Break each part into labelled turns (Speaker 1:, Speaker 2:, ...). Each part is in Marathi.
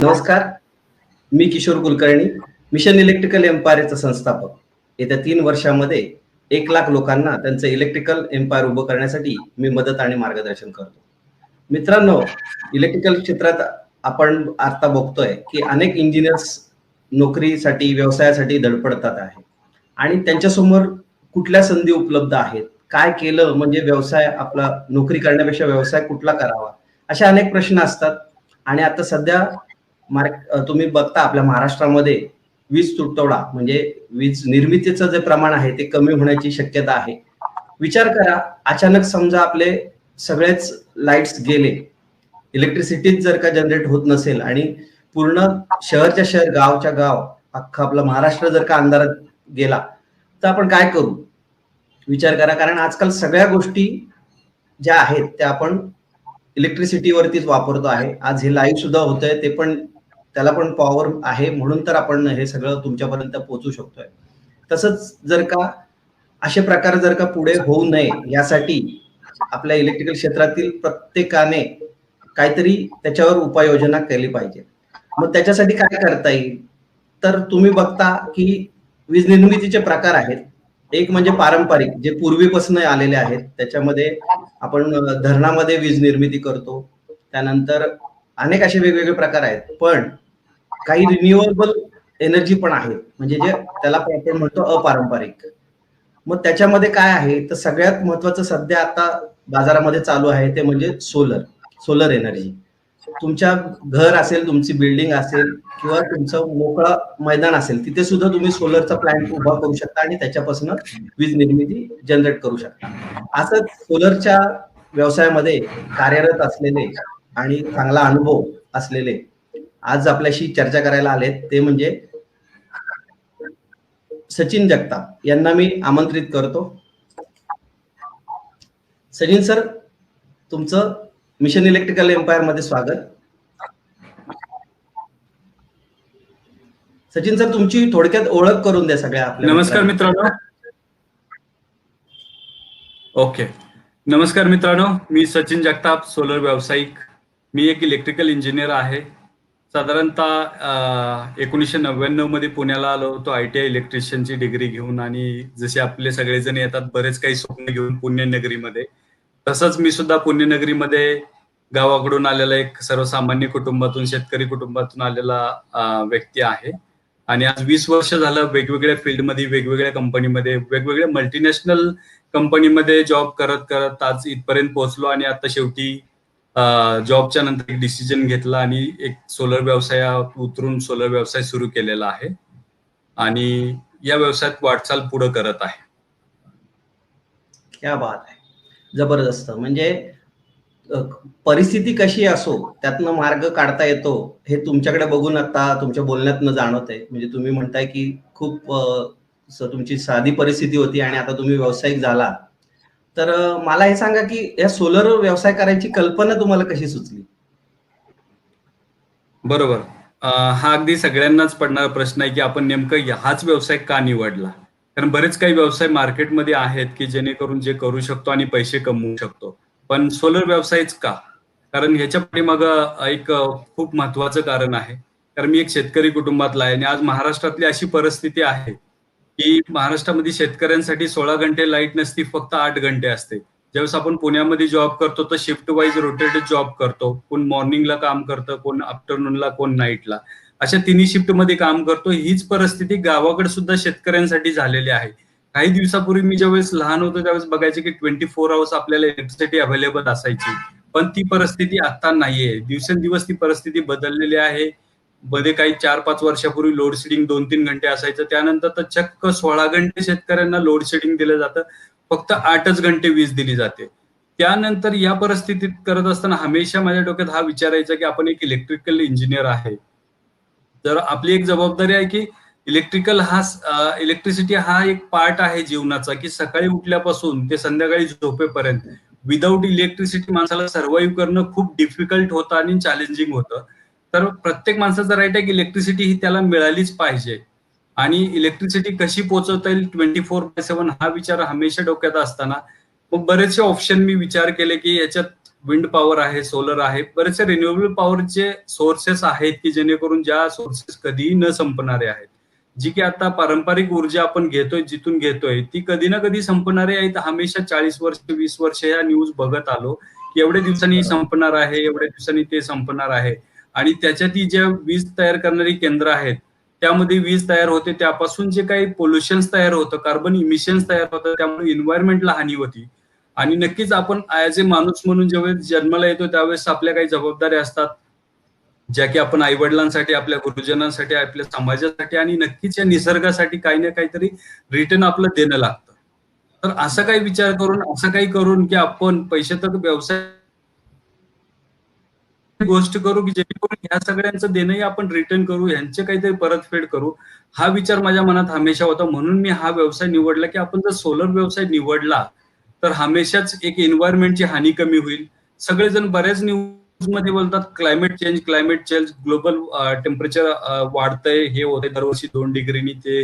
Speaker 1: नमस्कार, मी किशोर कुलकर्णी, मिशन इलेक्ट्रिकल एम्पायरचा संस्थापक. येत्या 3 वर्षामध्ये 1,00,000 लोकांना त्यांचं इलेक्ट्रिकल एम्पायर उभं करण्यासाठी मी मदत आणि मार्गदर्शन करतो. मित्रांनो, इलेक्ट्रिकल क्षेत्रात आपण आता बघतोय की अनेक इंजिनियर्स नोकरीसाठी, व्यवसायासाठी धडपडतात आहे आणि त्यांच्यासमोर कुठल्या संधी उपलब्ध आहेत? काय केलं म्हणजे व्यवसाय आपला नोकरी करण्यापेक्षा व्यवसाय कुठला करावा? असे अनेक प्रश्न असतात आणि आता सध्या तुम्ही बघता आपल्या महाराष्ट्रामध्ये वीज तुटवडा म्हणजे वीज निर्मितीचं जे प्रमाण आहे ते कमी होण्याची शक्यता आहे. विचार करा, अचानक समजा आपले सगळेच लाईट्स गेले, इलेक्ट्रिसिटीच जर का जनरेट होत नसेल आणि पूर्ण शहरच्या शहर, गावच्या गाव, अख्खा आपला महाराष्ट्र जर का अंधारात गेला, तर आपण काय करू? विचार करा, कारण आजकाल सगळ्या गोष्टी ज्या आहेत त्या आपण इलेक्ट्रिसिटीवरतीच वापरतो आहे. आज हे लाईव्ह सुद्धा होतंय, ते पण त्याला पण पॉवर आहे म्हणून तर आपण हे सगळं तुमच्यापर्यंत पोहोचू शकतोय. तसंच जर का असे प्रकार जर का पुढे होऊ नये यासाठी आपल्या इलेक्ट्रिकल क्षेत्रातील प्रत्येकाने काहीतरी त्याच्यावर उपाययोजना केली पाहिजे. मग त्याच्यासाठी काय करता येईल? तर तुम्ही बघता की वीज निर्मितीचे प्रकार आहेत. एक म्हणजे पारंपरिक जे पूर्वीपासून आलेले आहेत. त्याच्यामध्ये आपण धरणामध्ये वीज निर्मिती करतो. त्यानंतर अनेक असे वेगवेगळे प्रकार आहेत. पण काही रिन्युएबल एनर्जी पण आहेत. म्हणजे जे त्याला आपण म्हणतो अपारंपरिक. मग त्याच्यामध्ये काय आहे, तर सगळ्यात महत्वाचं सध्या आता बाजारामध्ये चालू आहे ते म्हणजे सोलर एनर्जी. तुमच्या घर असेल, तुमची बिल्डिंग असेल किंवा तुमचं मोकळं मैदान असेल, तिथे सुद्धा तुम्ही सोलरचा प्लॅन्ट उभा करू शकता आणि त्याच्यापासून वीज निर्मिती जनरेट करू शकता. असंच सोलरच्या व्यवसायामध्ये कार्यरत असलेले आणि चांगला अनुभव असलेले आज आपल्याशी चर्चा करायला आलेत ते म्हणजे सचिन जगताप यांना मी आमंत्रित करतो. सचिन सर, तुमचं मिशन इलेक्ट्रिकल एम्पायर मध्ये स्वागत. सचिन सर, तुमची थोडक्यात ओळख करून द्या सगळ्या आपल्या.
Speaker 2: नमस्कार मित्रांनो. ओके, नमस्कार मित्रांनो, मी सचिन जगताप, सोलर व्यावसायिक. मी एक इलेक्ट्रिकल इंजिनियर आहे. साधारणतः 1999 मध्ये पुण्याला आलो होतो ITI इलेक्ट्रिशियनची डिग्री घेऊन आणि जसे आपले सगळेजण येतात बरेच काही स्वप्न घेऊन पुण्यनगरीमध्ये, तसंच मी सुद्धा पुण्यनगरीमध्ये गावाकडून आलेला एक सर्वसामान्य कुटुंबातून, शेतकरी कुटुंबातून आलेला व्यक्ती आहे आणि आज 20 वर्ष झालं वेगवेगळ्या फील्डमध्ये, वेगवेगळ्या कंपनीमध्ये, वेगवेगळ्या मल्टीनॅशनल कंपनीमध्ये जॉब करत करत आज इथपर्यंत पोहोचलो आणि आता शेवटी जॉबच्या नंतर एक डिसिजन घेतला आणि एक सोलर व्यवसायात उतरून सोलर व्यवसाय सुरू केलेला आहे आणि या व्यवसायात वाटचाल पुढे करत आहे.
Speaker 1: क्या बात आहे, जबरदस्त. म्हणजे परिस्थिती कशी असो त्यातनं मार्ग काढता येतो हे तुमच्याकडे बघून आता तुमच्या बोलण्यातनं जाणवतंय. म्हणजे तुम्ही म्हणताय की खूप तुमची साधी परिस्थिती होती आणि आता तुम्ही व्यावसायिक झाला. तर मला हे सांगा की या सोलर व्यवसाय करायची कल्पना तुम्हाला कशी सुचली?
Speaker 2: बरोबर. हा अगदी सगळ्यांनाच पडणारा प्रश्न आहे की आपण नेमकं हाच व्यवसाय का निवडला. कारण बरेच काही व्यवसाय मार्केटमध्ये आहेत की जेणेकरून जे करू शकतो आणि पैसे कमवू शकतो, पण सोलर व्यवसायच का? कारण ह्याच्या पाठीमागं एक खूप महत्वाचं कारण आहे. कारण मी एक शेतकरी कुटुंबातला आहे आणि आज महाराष्ट्रातली अशी परिस्थिती आहे की महाराष्ट्रामध्ये शेतकऱ्यांसाठी 16 घंटे लाईट नसती, फक्त 8 घंटे असते. ज्यावेळेस आपण पुण्यामध्ये जॉब करतो तर शिफ्ट वाईज रोटेटेड जॉब करतो. कोण मॉर्निंगला काम करतं, कोण आफ्टरनूनला, कोण नाईटला, अशा तिन्ही शिफ्टमध्ये काम करतो. हीच परिस्थिती गावाकडे सुद्धा शेतकऱ्यांसाठी झालेली आहे. काही दिवसापूर्वी मी ज्यावेळेस लहान होतो त्यावेळेस बघायचे की 24 आवर्स आपल्याला इलेक्ट्रिसिटी अवेलेबल असायची, पण ती परिस्थिती आता नाहीये. दिवसेंदिवस ती परिस्थिती बदललेली आहे. मध्ये काही 4-5 वर्षापूर्वी लोड शेडिंग 2-3 घंटे असायचं, त्यानंतर तर चक्क 16 घंटे शेतकऱ्यांना लोड शेडिंग दिलं जातं, फक्त 8च घंटे वीज दिली जाते. त्यानंतर या परिस्थितीत करत असताना हमेशा माझ्या डोक्यात हा विचार यायचा की आपण एक इलेक्ट्रिकल इंजिनियर आहे, तर आपली एक जबाबदारी आहे की इलेक्ट्रिसिटी हा एक पार्ट आहे जीवनाचा, की सकाळी उठल्यापासून ते संध्याकाळी झोपेपर्यंत विदाऊट इलेक्ट्रिसिटी माणसाला सर्व्हाइव्ह करणं खूप डिफिकल्ट होतं आणि चॅलेंजिंग होतं. तर प्रत्येक माणसाचा राईट आहे की इलेक्ट्रिसिटी ही त्याला मिळालीच पाहिजे आणि इलेक्ट्रिसिटी कशी पोहोचवता येईल 24/7 हा विचार हमेशा डोक्यात असताना मग बरेचसे ऑप्शन मी विचार केले की याच्यात विंड पॉवर आहे, सोलर आहे, बरेचसे रिन्युएबल पॉवरचे सोर्सेस आहेत की जेणेकरून ज्या सोर्सेस कधीही न संपणारे आहेत. जी की आता पारंपरिक ऊर्जा आपण घेतोय, जिथून घेतोय, ती कधी ना कधी संपणारी आहे. हमेशा 40 वर्ष 20 वर्ष या न्यूज बघत आलो की एवढ्या दिवसांनी संपणार आहे, एवढ्या दिवसांनी ते संपणार आहे. आणि त्याच्यात ज्या वीज तयार करणारी केंद्र आहेत, त्यामध्ये वीज तयार होते, त्यापासून जे काही पोल्युशन्स तयार होतं, कार्बन इमिशन्स तयार होतं, त्यामुळे एन्व्हायरमेंटला हानी होती. आणि नक्कीच आपण ॲज ए माणूस म्हणून ज्यावेळेस जन्माला येतो त्यावेळेस आपल्या काही जबाबदाऱ्या असतात, ज्या की आपण आई वडिलांसाठी, आपल्या गुरुजनांसाठी, आपल्या समाजासाठी आणि नक्कीच या निसर्गासाठी काही ना काहीतरी रिटर्न आपलं देणं लागतं. तर असा काही विचार करून, असं काही करून की आपण पैसे तर व्यवसाय गोष्ट करू की जेणेकरून ह्या सगळ्यांचं देणंही आपण रिटर्न करू, ह्यांचे काहीतरी परतफेड करू, हा विचार माझ्या मनात हमेशा होता. म्हणून मी हा व्यवसाय निवडला की आपण जर सोलर व्यवसाय निवडला तर हमेशाच एक एन्व्हायरमेंटची हानी कमी होईल. सगळेजण बऱ्याच न्यूज मध्ये बोलतात क्लायमेट चेंज, ग्लोबल टेम्परेचर वाढतंय, हे होतंय दरवर्षी 2 डिग्रीनी ते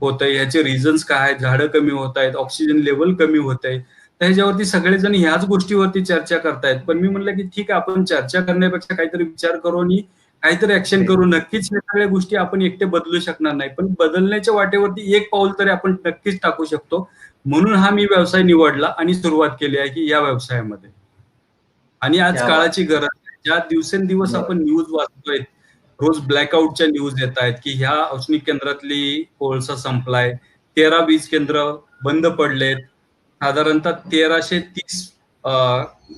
Speaker 2: होतंय. ह्याचे रिझन्स काय आहेत? झाडं कमी होत आहेत, ऑक्सिजन लेवल कमी होत आहे. तर ह्याच्यावरती सगळेजण ह्याच गोष्टीवरती चर्चा करतायत. पण मी म्हणलं की ठीक आहे, आपण चर्चा करण्यापेक्षा काहीतरी विचार करू आणि काहीतरी ऍक्शन करू. नक्कीच या सगळ्या गोष्टी आपण एकटे बदलू शकणार नाही, पण बदलण्याच्या वाटेवरती एक पाऊल तरी आपण नक्कीच टाकू शकतो. म्हणून हा मी व्यवसाय निवडला आणि सुरुवात केली आहे की या व्यवसायामध्ये. आणि आज काळाची गरज आहे. ज्या दिवसेंदिवस आपण न्यूज वाचतोय, रोज ब्लॅकआउटच्या न्यूज येत आहेत की ह्या औष्णिक केंद्रातली कोळसा संपलाय, 13 वीज केंद्र बंद पडलेत, साधारणतः 1330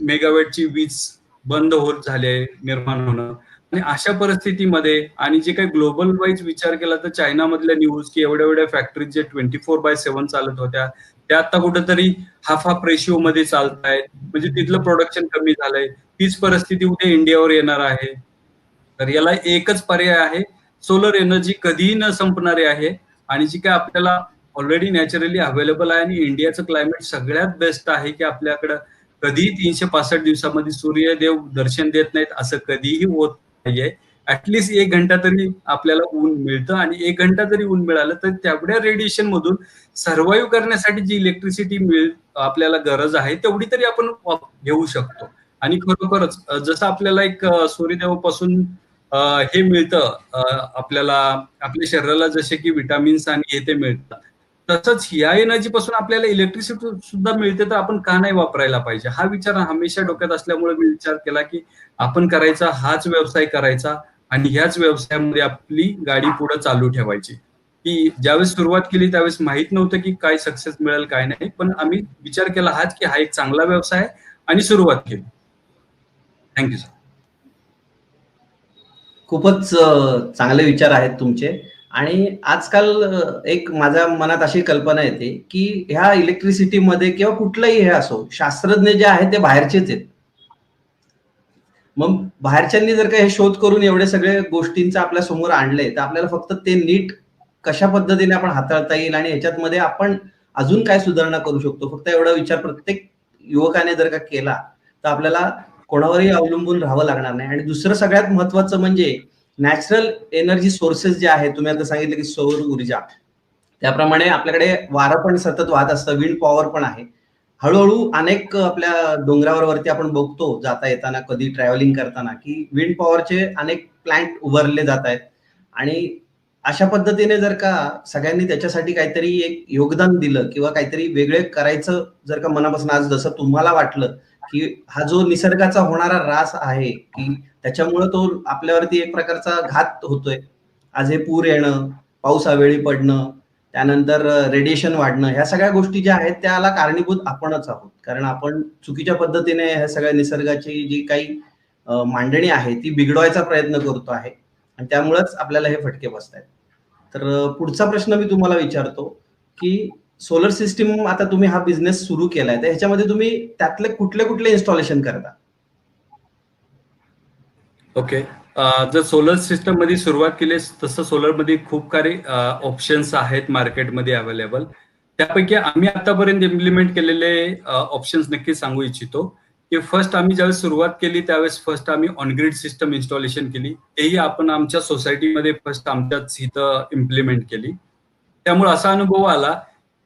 Speaker 2: मेगावॅटची वीज बंद होत झाली निर्माण होणं. आणि अशा परिस्थितीमध्ये आणि जे काही ग्लोबल वाईज विचार केला तर चायनामधल्या न्यूज की एवढ्या एवढ्या फॅक्टरीज जे 24/7 चालत होत्या, त्या आता कुठेतरी हाफ रेशिओ मध्ये चालत आहेत, म्हणजे तिथलं प्रोडक्शन कमी झालंय. तीच परिस्थिती उद्या इंडियावर येणार आहे. तर याला एकच पर्याय आहे, सोलर एनर्जी कधीही न संपणारी आहे आणि जी काय आपल्याला ऑलरेडी नॅचरली अवेलेबल आहे. आणि इंडियाचं क्लायमेट सगळ्यात बेस्ट आहे की आपल्याकडं कधीही 365 दिवसामध्ये सूर्यदेव दर्शन देत नाहीत, असं कधीही होत नाहीये. ऍटलिस्ट 1 घंटा तरी आपल्याला ऊन मिळतं आणि 1 घंटा जरी ऊन मिळालं तर तेवढ्या रेडिएशन मधून सर्व्हाइव्ह करण्यासाठी जी इलेक्ट्रिसिटी आपल्याला गरज आहे तेवढी तरी आपण घेऊ शकतो. आणि खरोखरच जसं आपल्याला एक सूर्यदेवापासून हे मिळतं, आपल्याला आपल्या शरीराला जसे की विटामिन्स आणि हे ते मिळतात, तसंच या एनर्जी पासून आपल्याला इलेक्ट्रिसिटी सुद्धा मिळते, तर आपण का नाही वापरायला पाहिजे, हा विचार हमेशा डोक्यात असल्यामुळे मी विचार केला की आपण करायचा हाच व्यवसाय करायचा आणि ह्याच व्यवसायामध्ये आपली गाडी पुढे चालू ठेवायची. की ज्यावेळेस सुरुवात केली त्यावेळेस माहित नव्हतं की काय सक्सेस मिळेल काय नाही, पण आम्ही विचार केला हाच की हा एक चांगला व्यवसाय आहे आणि सुरुवात केली. Thank you sir.
Speaker 1: खूपच चांगले विचार आहेत तुमचे. आणि आजकाल एक माझ्या मनात अशी कल्पना येते की ह्या इलेक्ट्रिसिटीमध्ये किंवा कुठलंही हे असो, शास्त्रज्ञ जे आहेत ते बाहेरचेच आहेत. मग बाहेरच्यांनी जर का हे शोध करून एवढे सगळे गोष्टींचं आपल्या समोर आणले, तर आपल्याला फक्त ते नीट कशा पद्धतीने आपण हाताळता येईल आणि ह्याच्यामध्ये आपण अजून काय सुधारणा करू शकतो, फक्त एवढा विचार प्रत्येक युवकाने जर का केला तर आपल्याला कोणावरही अवलंबून राहावं लागणार नाही. आणि दुसरं सगळ्यात महत्वाचं म्हणजे नॅचरल एनर्जी सोर्सेस जे आहेत, तुम्ही आता सांगितलं की सौर ऊर्जा, त्याप्रमाणे आपल्याकडे वारं पण सतत वाहत असतं, विंड पॉवर पण आहे. हळूहळू अनेक आपल्या डोंगरावरती आपण बघतो जाता येताना, कधी ट्रॅव्हलिंग करताना, की विंड पॉवरचे अनेक प्लांट उभारले जात आहेत. आणि अशा पद्धतीने जर का सगळ्यांनी त्याच्यासाठी काहीतरी एक योगदान दिलं किंवा काहीतरी वेगळे करायचं जर का मनापासून, आज जसं तुम्हाला वाटलं की हा जो निसर्गाचा होणारा ऱ्हास आहे की त्याच्यामुळे तो आपल्यावरती एक प्रकारचा घात होतोय, आज हे पूर येणं, पाऊस अवेळी पडणं, त्यानंतर रेडिएशन वाढणं, ह्या सगळ्या गोष्टी ज्या आहेत त्याला कारणीभूत आपणच आहोत. कारण आपण चुकीच्या पद्धतीने ह्या सगळ्या निसर्गाची जी काही मांडणी आहे ती बिघडवायचा प्रयत्न करतो आहे आणि त्यामुळेच आपल्याला हे फटके बसत आहेत. तर पुढचा प्रश्न मी तुम्हाला विचारतो की सोलर सिस्टीम, आता तुम्ही हा बिझनेस सुरू केलाय, तर ह्याच्यामध्ये तुम्ही त्यातले कुठले कुठले इन्स्टॉलेशन करता?
Speaker 2: ओके. जर सोलर सिस्टम मध्ये सुरुवात केली तसं सोलर मध्ये खूप काही ऑप्शन्स आहेत मार्केटमध्ये अवेलेबल. त्यापैकी आम्ही आतापर्यंत इम्प्लिमेंट केलेले ऑप्शन्स नक्की सांगू इच्छितो की फर्स्ट आम्ही ज्यावेळेस सुरुवात केली त्यावेळेस फर्स्ट आम्ही ऑनग्रिड सिस्टम इन्स्टॉलेशन केली. तेही आपण आमच्या सोसायटीमध्ये फर्स्ट आमच्याच इथं इम्प्लिमेंट केली. त्यामुळे असा अनुभव आला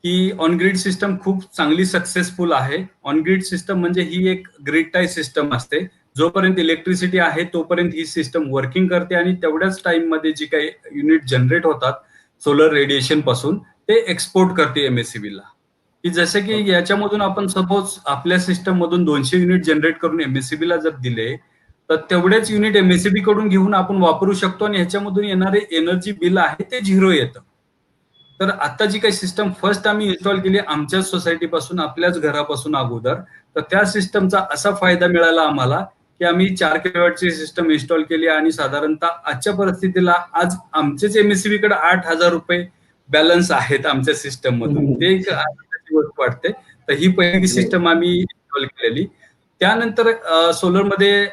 Speaker 2: की ऑन ग्रीड सिस्टम खूप चांगली सक्सेसफुल आहे. ऑन ग्रीड सिस्टम म्हणजे ही एक ग्रीड टाय सिस्टम असते. जोपर्यंत इलेक्ट्रिसिटी आहे तोपर्यंत ही सिस्टम वर्किंग करते आणि तेवढ्याच टाइम मध्ये जी काही युनिट जनरेट होतात सोलर रेडिएशन पासून ते एक्सपोर्ट करते एमएससीबीला. की जसे की याच्यामधून आपण सपोज आपल्या सिस्टम मधून 200 युनिट जनरेट करून एमएससीबीला जर दिले तर तेवढेच युनिट एमएससीबी कडून घेऊन आपण वापरू शकतो आणि ह्याच्यामधून येणारे एनर्जी बिल आहे ते 0 येतं. तर आता जी काही सिस्टम फर्स्ट आम्ही इन्स्टॉल केली आमच्याच सोसायटीपासून आपल्याच घरापासून अगोदर, तर त्या सिस्टमचा असा फायदा मिळाला आम्हाला की आम्ही 4 किलोवॅटची सिस्टम इन्स्टॉल केली आणि साधारणतः आजच्या परिस्थितीला आज आमचेच एमएससीबी कडे ₹8,000 बॅलन्स आहेत आमच्या सिस्टम मधून. ते एक आनंदाची गोष्ट वाटते. तर ही पहिली सिस्टम आम्ही इन्स्टॉल केलेली. त्यानंतर सोलरमध्ये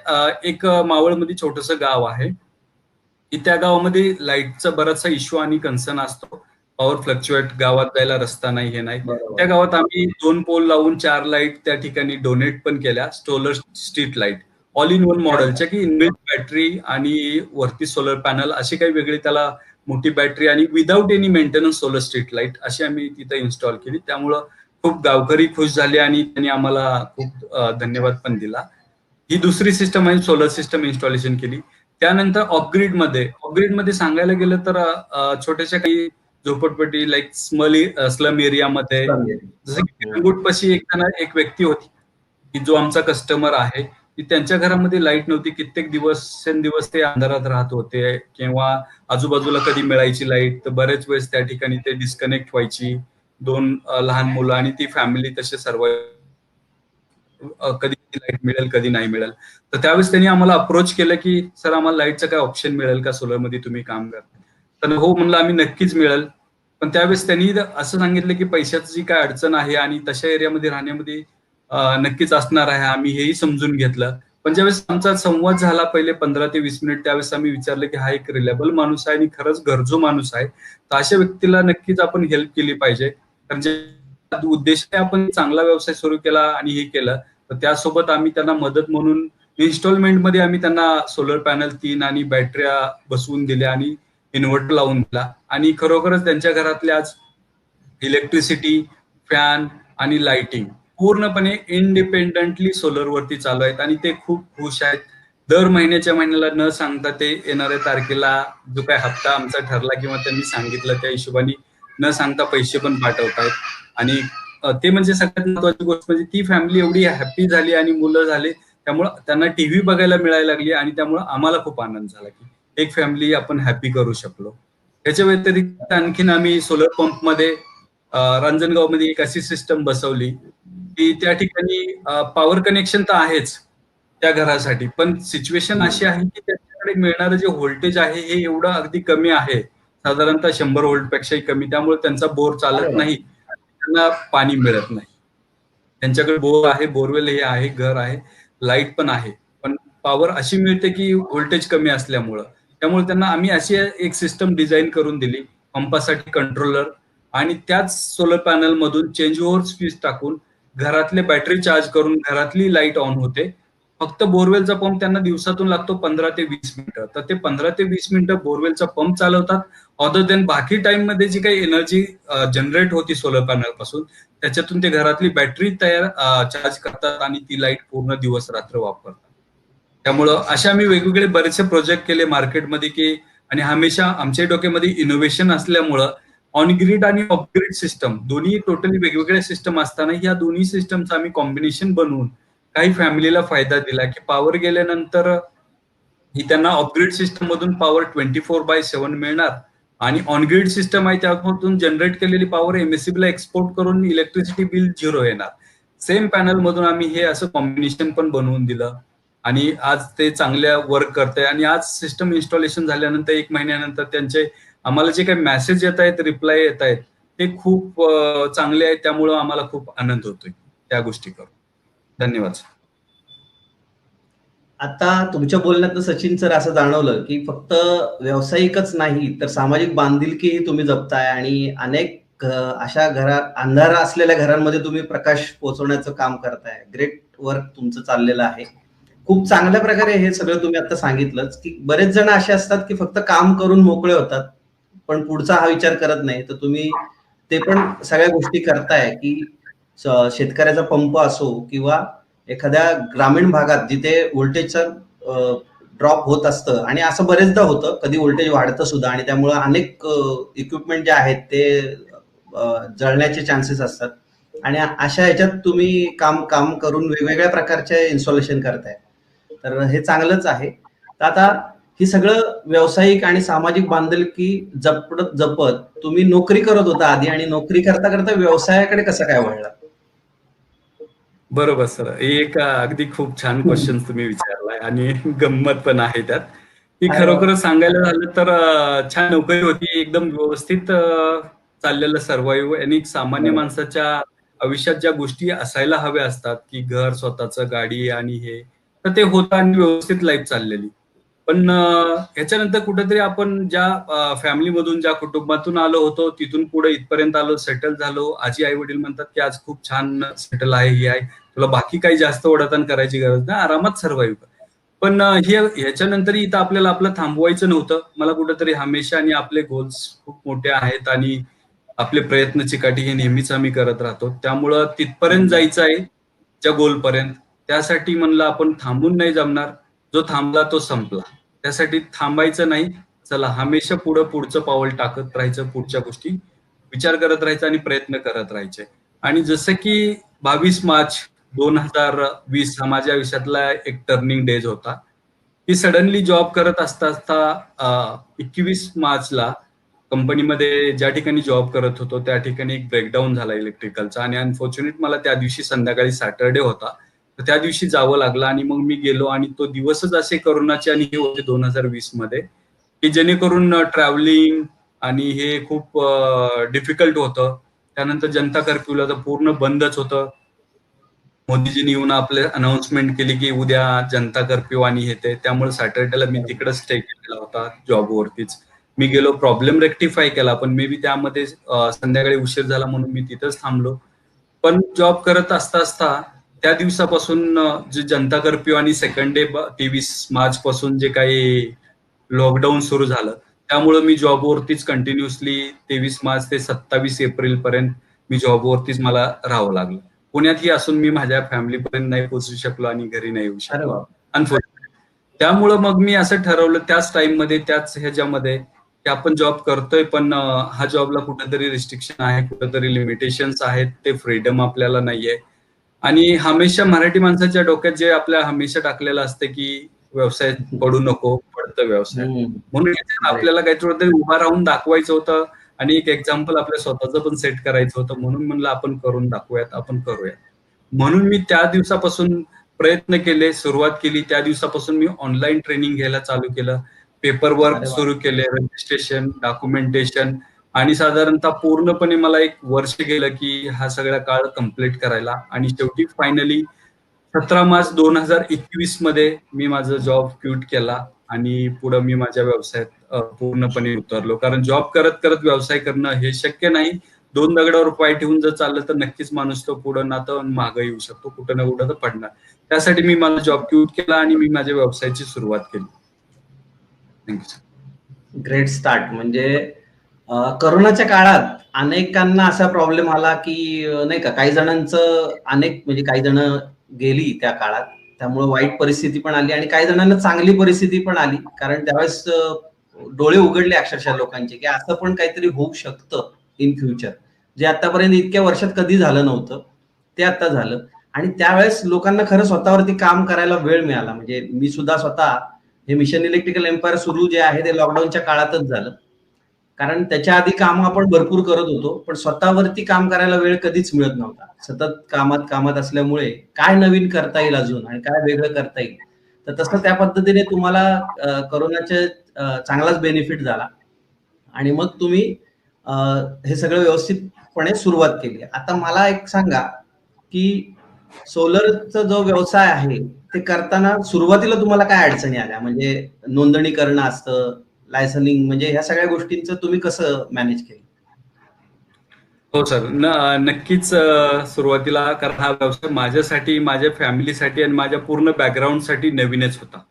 Speaker 2: एक मावळमध्ये छोटंसं गाव आहे की त्या गावामध्ये लाईटचा बराचसा इश्यू आणि कन्सर्न असतो. पॉवर फ्लक्च्युएट, गावात जायला रस्ता नाही, हे नाही. त्या गावात आम्ही 2 पोल लावून 4 लाईट त्या ठिकाणी डोनेट पण केल्या, solar street light all in one मॉडेलच्या, की इनबिल्ट बॅटरी आणि वरती सोलर पॅनल अशी काही वेगळी त्याला मोठी बॅटरी आणि without any maintenance solar street light अशी आम्ही तिथे इन्स्टॉल केली. त्यामुळं खूप गावकरी खुश झाले आणि त्यांनी आम्हाला खूप धन्यवाद पण दिला. ही दुसरी सिस्टम आहे, सोलर सिस्टम इन्स्टॉलेशन केली. त्यानंतर ऑफग्रीडमध्ये सांगायला गेलं तर छोट्याशा काही झोपडपट्टी लाईक स्लम एरियामध्ये, जसं की पिरंगुटपाशी एक व्यक्ती होती की जो आमचा कस्टमर आहे, की त्यांच्या घरामध्ये लाईट नव्हती. कित्येक दिवस ते अंधारात राहत होते किंवा आजूबाजूला कधी मिळायची लाईट तर बरेच वेळेस त्या ठिकाणी ते डिस्कनेक्ट व्हायची. 2 लहान मुलं आणि ती फॅमिली तसे सर्व कधी लाईट मिळेल कधी नाही मिळेल. तर त्यावेळेस त्यांनी आम्हाला अप्रोच केलं की सर आम्हाला लाईटचं काय ऑप्शन मिळेल का सोलरमध्ये तुम्ही काम करता. तर हो म्हणलं आम्ही नक्कीच मिळेल. पण त्यावेळेस त्यांनी असं सांगितलं की पैशाची जी काय अडचण आहे आणि तशा एरियामध्ये राहण्यामध्ये नक्कीच असणार आहे, आम्ही हेही समजून घेतलं. पण ज्यावेळेस आमचा संवाद झाला पहिले 15 ते 20 मिनिट त्यावेळेस आम्ही विचारलं की हा एक रिलेबल माणूस आहे आणि खरंच गरजू माणूस आहे, तर अशा व्यक्तीला नक्कीच आपण हेल्प केली पाहिजे. कारण जे उद्देशाने आपण चांगला व्यवसाय सुरू केला आणि हे केलं तर त्यासोबत आम्ही त्यांना मदत म्हणून इन्स्टॉलमेंटमध्ये आम्ही त्यांना सोलर पॅनल 3 आणि बॅटऱ्या बसवून दिल्या आणि इन्व्हर्टर लावून दिला आणि खरोखरच त्यांच्या घरातले आज इलेक्ट्रिसिटी, फॅन आणि लाइटिंग पूर्णपणे इंडिपेंडेंटली सोलरवरती चालू आहेत आणि ते खूप खुश आहेत. दर महिन्याला न सांगता ते येणाऱ्या तारखेला जो काही हप्ता आमचा ठरला किंवा त्यांनी सांगितलं त्या हिशोबाने न सांगता पैसे पण पाठवतायत आणि ते म्हणजे सगळ्यात महत्वाची गोष्ट म्हणजे ती फॅमिली एवढी हॅपी झाली आणि मुलं झाले त्यामुळे त्यांना टीव्ही बघायला मिळायला लागली आणि त्यामुळे आम्हाला खूप आनंद झाला की एक फॅमिली आपण हॅपी करू शकलो. त्याच्या व्यतिरिक्त आणखीन आम्ही सोलर पंप मध्ये रांजणगावमध्ये एक अशी सिस्टम बसवली की त्या ठिकाणी पॉवर कनेक्शन तर आहेच त्या घरासाठी, पण सिच्युएशन अशी आहे की त्यांच्याकडे मिळणारं जे व्होल्टेज आहे हे एवढं अगदी कमी आहे, साधारणतः 100 व्होल्ट पेक्षाही कमी. त्यामुळे त्यांचा बोर चालत नाही, त्यांना पाणी मिळत नाही. त्यांच्याकडे बोर आहे, बोरवेल हे आहे, घर आहे, लाईट पण आहे, पण पॉवर अशी मिळते की व्होल्टेज कमी असल्यामुळं. त्यामुळे त्यांना आम्ही अशी एक सिस्टम डिझाईन करून दिली, पंपासाठी कंट्रोलर आणि त्याच सोलर पॅनल मधून चेंज ओव्हर स्विच टाकून घरातले बॅटरी चार्ज करून घरातली लाईट ऑन होते. फक्त बोरवेलचा पंप त्यांना दिवसातून लागतो 15 ते 20 मिनिटं. तर ते 15 ते 20 मिनिटं बोरवेलचा पंप चालवतात. अदर देन बाकी टाइम मध्ये जी काही एनर्जी जनरेट होती सोलर पॅनल पासून त्याच्यातून ते घरातली बॅटरी चार्ज करतात आणि ती लाईट पूर्ण दिवस रात्र वापरतात. त्यामुळं अशा आम्ही वेगवेगळे बरेचसे प्रोजेक्ट केले मार्केटमध्ये की आणि हमेशा आमच्या डोक्यामध्ये इनोव्हेशन असल्यामुळं ऑन ग्रीड आणि ऑफ ग्रीड सिस्टम दोन्ही टोटली वेगवेगळ्या सिस्टम असताना या दोन्ही सिस्टमचं आम्ही कॉम्बिनेशन बनवून काही फॅमिलीला फायदा दिला की पॉवर गेल्यानंतर ही त्यांना ऑफग्रीड सिस्टम मधून पॉवर 24/7 मिळणार आणि ऑनग्रीड सिस्टम आहे त्यामधून जनरेट केलेली पॉवर एमएससीबीला एक्सपोर्ट करून इलेक्ट्रिसिटी बिल 0 येणार. सेम पॅनल मधून आम्ही हे असं कॉम्बिनेशन पण बनवून दिलं आणि आज ते चांगल्या वर्क करते आणि आज सिस्टम इन्स्टॉलेशन झाल्यानंतर 1 महिन्यानंतर त्यांचे आम्हाला जे काही मेसेज येत आहेत, रिप्लाय येत आहेत ते खूप चांगले आहेत. त्यामुळं आम्हाला खूप आनंद होतोय त्या गोष्टी करून. धन्यवाद.
Speaker 1: आता तुमच्या बोलण्यात सचिन सर असं जाणवलं की फक्त व्यावसायिकच नाही तर सामाजिक बांधिलकीही तुम्ही जपताय आणि अनेक अशा अंधारा असलेल्या घरांमध्ये तुम्ही प्रकाश पोहोचवण्याचं काम करताय. ग्रेट वर्क तुमचं चाललेलं आहे. खूप चांगल्या प्रकारे हे सगळं तुम्ही आता सांगितलंच की बरेच जण असे असतात की फक्त काम करून मोकळे होतात पण पुढचा हा विचार करत नाही. तर तुम्ही ते पण सगळ्या गोष्टी करताय की शेतकऱ्याचा पंप असो किंवा एखाद्या ग्रामीण भागात जिथे व्होल्टेजचा ड्रॉप होत असतं, आणि असं बरेचदा होतं, कधी व्होल्टेज वाढतं सुद्धा, आणि त्यामुळे अनेक इक्विपमेंट जे आहेत ते जळण्याचे चान्सेस असतात. आणि अशा ह्याच्यात तुम्ही काम काम करून वेगवेगळ्या प्रकारचे इन्स्टॉलेशन करताय, तर हे चांगलंच आहे. तर आता ही सगळं व्यावसायिक आणि सामाजिक बांधिलकी जपत तुम्ही नोकरी करत होता आधी, आणि नोकरी करता करता व्यवसायाकडे कसं काय वळला?
Speaker 2: बरोबर सर, एक अगदी खूप छान क्वेश्चन तुम्ही विचारलाय आणि गंमत पण आहे त्यात, की
Speaker 1: अरे वा.
Speaker 2: खरोखर सांगायला झालं तर छान नोकरी होती, एकदम व्यवस्थित चाललेलं सर्वाईव्ह, आणि एक सामान्य
Speaker 1: बरोबर.
Speaker 2: माणसाच्या आयुष्यात ज्या गोष्टी असायला हव्या असतात, की घर, स्वतःचं गाडी आणि हे, तर ते होतं आणि व्यवस्थित लाईफ चाललेली. पण ह्याच्यानंतर कुठेतरी आपण ज्या फॅमिलीमधून, ज्या कुटुंबातून आलो होतो, तिथून पुढे इथपर्यंत आलो, सेटल झालो. आजी आई वडील म्हणतात की आज खूप छान सेटल आहे, ही आहे, तुला बाकी काही जास्त ओढाताण करायची गरज नाही, आरामात सर्व्हाइव्ह कर. पण ह्याच्यानंतरही इथं आपल्याला आपलं थांबवायचं नव्हतं. मला कुठेतरी हमेशा, आणि आपले गोल्स खूप मोठे आहेत आणि आपले प्रयत्न चिकाटी हे नेहमीच आम्ही करत राहतो. त्यामुळं तिथपर्यंत जायचं आहे, ज्या गोलपर्यंत. त्यासाठी म्हणलं आपण थांबून नाही जमणार. जो थांबला तो संपला. त्यासाठी थांबायचं नाही. चला हमेशा पुढचं पाऊल टाकत राहायचं, पुढच्या गोष्टी विचार करत राहायचा आणि प्रयत्न करत राहायचे. आणि जसं की 22 मार्च 2020 हा माझ्या आयुष्यातला एक टर्निंग डेज होता, की सडनली जॉब करत असता असता 21 मार्चला कंपनीमध्ये ज्या ठिकाणी जॉब करत होतो त्या ठिकाणी एक ब्रेकडाऊन झाला इलेक्ट्रिकलचा, आणि अनफॉर्च्युनेट मला त्या दिवशी संध्याकाळी सॅटरडे होता, तर त्या दिवशी जावं लागलं. आणि मग मी गेलो, आणि तो दिवसच असे करोनाचे आणि हे होते 2020 मध्ये, की जेणेकरून ट्रॅव्हलिंग आणि हे खूप डिफिकल्ट होतं. त्यानंतर जनता कर्फ्यूला तर पूर्ण बंदच होतं. मोदीजींनी येऊन आपले अनाउन्समेंट केली की उद्या जनता कर्फ्यू आणि हे ते, त्यामुळे सॅटर्डेला मी तिकडे स्टे केलेला होता जॉबवरतीच. मी गेलो, प्रॉब्लेम रेक्टिफाय केला, पण मे बी त्यामध्ये संध्याकाळी उशीर झाला म्हणून मी तिथंच थांबलो. पण जॉब करत असता असता त्या दिवसापासून जे जनता कर्फ्यू आणि सेकंड डे 23 मार्च पासून जे काही लॉकडाऊन सुरू झालं, त्यामुळं मी जॉबवरतीच कंटिन्युअसली 23 मार्च ते 27 एप्रिल पर्यंत मी जॉबवरतीच मला राहावं लागलं. पुण्यातही असून मी माझ्या फॅमिलीपर्यंत नाही पोहोचू शकलो आणि घरी नाही येऊ
Speaker 1: अरे
Speaker 2: शकलो,
Speaker 1: वा.
Speaker 2: अनफॉर्च्युनेटली. त्यामुळं मग मी असं ठरवलं त्याच टाइममध्ये, त्याच ह्याच्यामध्ये, की आपण जॉब करतोय, पण हा जॉबला कुठेतरी रिस्ट्रिक्शन आहे, कुठेतरी लिमिटेशन्स आहेत, ते फ्रीडम आपल्याला नाहीये. आणि हमेशा मराठी माणसाच्या डोक्यात जे आपल्या हमेशा टाकलेलं असतं की व्यवसाय पडू नको, पडतं व्यवसाय. म्हणून
Speaker 1: ग्रेट.
Speaker 2: आपल्याला काहीतरी उभा राहून दाखवायचं होतं, आणि एक एक्झाम्पल आपल्या स्वतःचं पण सेट करायचं होतं. म्हणून म्हणलं आपण करून दाखवूयात, आपण करूयात. म्हणून मी त्या दिवसापासून प्रयत्न केले, सुरुवात केली. त्या दिवसापासून मी ऑनलाईन ट्रेनिंग घ्यायला चालू केलं. पेपर वर्क
Speaker 1: अरे वा.
Speaker 2: सुरू केले, रजिस्ट्रेशन, डॉक्युमेंटेशन, आणि साधारणतः पूर्णपणे मला 1 वर्ष गेलं की हा सगळा काळ कंप्लीट करायला. आणि शेवटी फायनली 17 मार्च 2021 मध्ये मी माझा जॉब क्विट केला, आणि पुढे मी माझ्या व्यवसायात पूर्णपणे उतरलो. कारण जॉब करत करत व्यवसाय करणं हे शक्य नाही. 2 दगडावर पाय ठेवून जर चाललं तर नक्कीच माणूस तो पुढे ना तर मागे येऊ शकतो, कुठं ना कुठं तर पडणार. त्यासाठी मी माझा जॉब क्विट केला आणि मी माझ्या व्यवसायाची सुरुवात केली. थँक्यू.
Speaker 1: Great start. म्हणजे करोनाच्या काळात अनेकांना असा प्रॉब्लेम आला की नाही का, काही जणांचं म्हणजे काही जण गेली त्या काळात, त्यामुळे वाईट परिस्थिती पण आली, आणि काही जणांना चांगली परिस्थिती पण आली, कारण त्यावेळेस डोळे उघडले अक्षरशः लोकांचे की असं पण काहीतरी होऊ शकतं इन फ्युचर, जे आतापर्यंत इतक्या वर्षात कधी झालं नव्हतं, ते आता झालं. आणि त्यावेळेस लोकांना खरं स्वतःवरती काम करायला वेळ मिळाला. म्हणजे मी सुद्धा स्वतः हे मिशन इलेक्ट्रिकल एम्पायर सुरू जे आहे ते लॉकडाऊनच्या काळातच झालं, कारण त्याच्या आधी काम आपण भरपूर करत होतो, पण स्वतःवरती काम करायला वेळ कधीच मिळत नव्हता. सतत कामात कामात असल्यामुळे काय नवीन करता येईल अजून आणि काय वेगळं करता येईल, तर तसं त्या पद्धतीने तुम्हाला करोनाचे चांगलाच बेनिफिट झाला, आणि मग तुम्ही हे सगळं व्यवस्थितपणे सुरुवात केली. आता मला एक सांगा की सोलरचा जो व्यवसाय आहे ते करताना सुरुवातीला तुम्हाला काय अडचणी आल्या? म्हणजे नोंदणी करणं असतं, लायसनिंग, म्हणजे ह्या सगळ्या गोष्टींचं तुम्ही कसं मॅनेज केलं?
Speaker 2: हो सर, नक्कीच. सुरुवातीला, कारण हा व्यवसाय माझ्यासाठी, माझ्या फॅमिलीसाठी आणि माझ्या पूर्ण बॅकग्राऊंडसाठी नवीनच होता.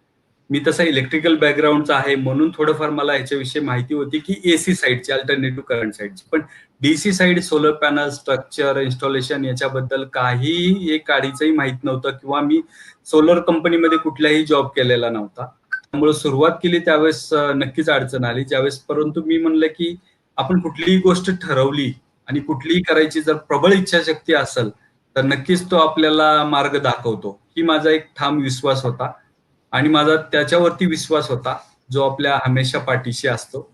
Speaker 2: मी तसा इलेक्ट्रिकल बॅकग्राऊंडचा आहे म्हणून थोडंफार मला ह्याच्याविषयी माहिती होती की एसी साईडची, अल्टरनेटिव्ह करंट साईडची. पण DC side, solar panel, structure, installation याच्याबद्दल काही एक काडीचंही माहित नव्हतं किंवा मी सोलर कंपनीमध्ये कुठलाही जॉब केलेला नव्हता. त्यामुळे सुरुवात केली त्यावेळेस नक्कीच अडचण आली ज्यावेळेस. परंतु मी म्हणलं की आपण कुठलीही गोष्ट ठरवली आणि कुठलीही करायची जर प्रबळ इच्छाशक्ती असेल तर नक्कीच तो आपल्याला मार्ग दाखवतो. ही माझा एक ठाम विश्वास होता आणि माझा त्याच्यावरती विश्वास होता जो आपल्या हमेशा पाठीशी असतो.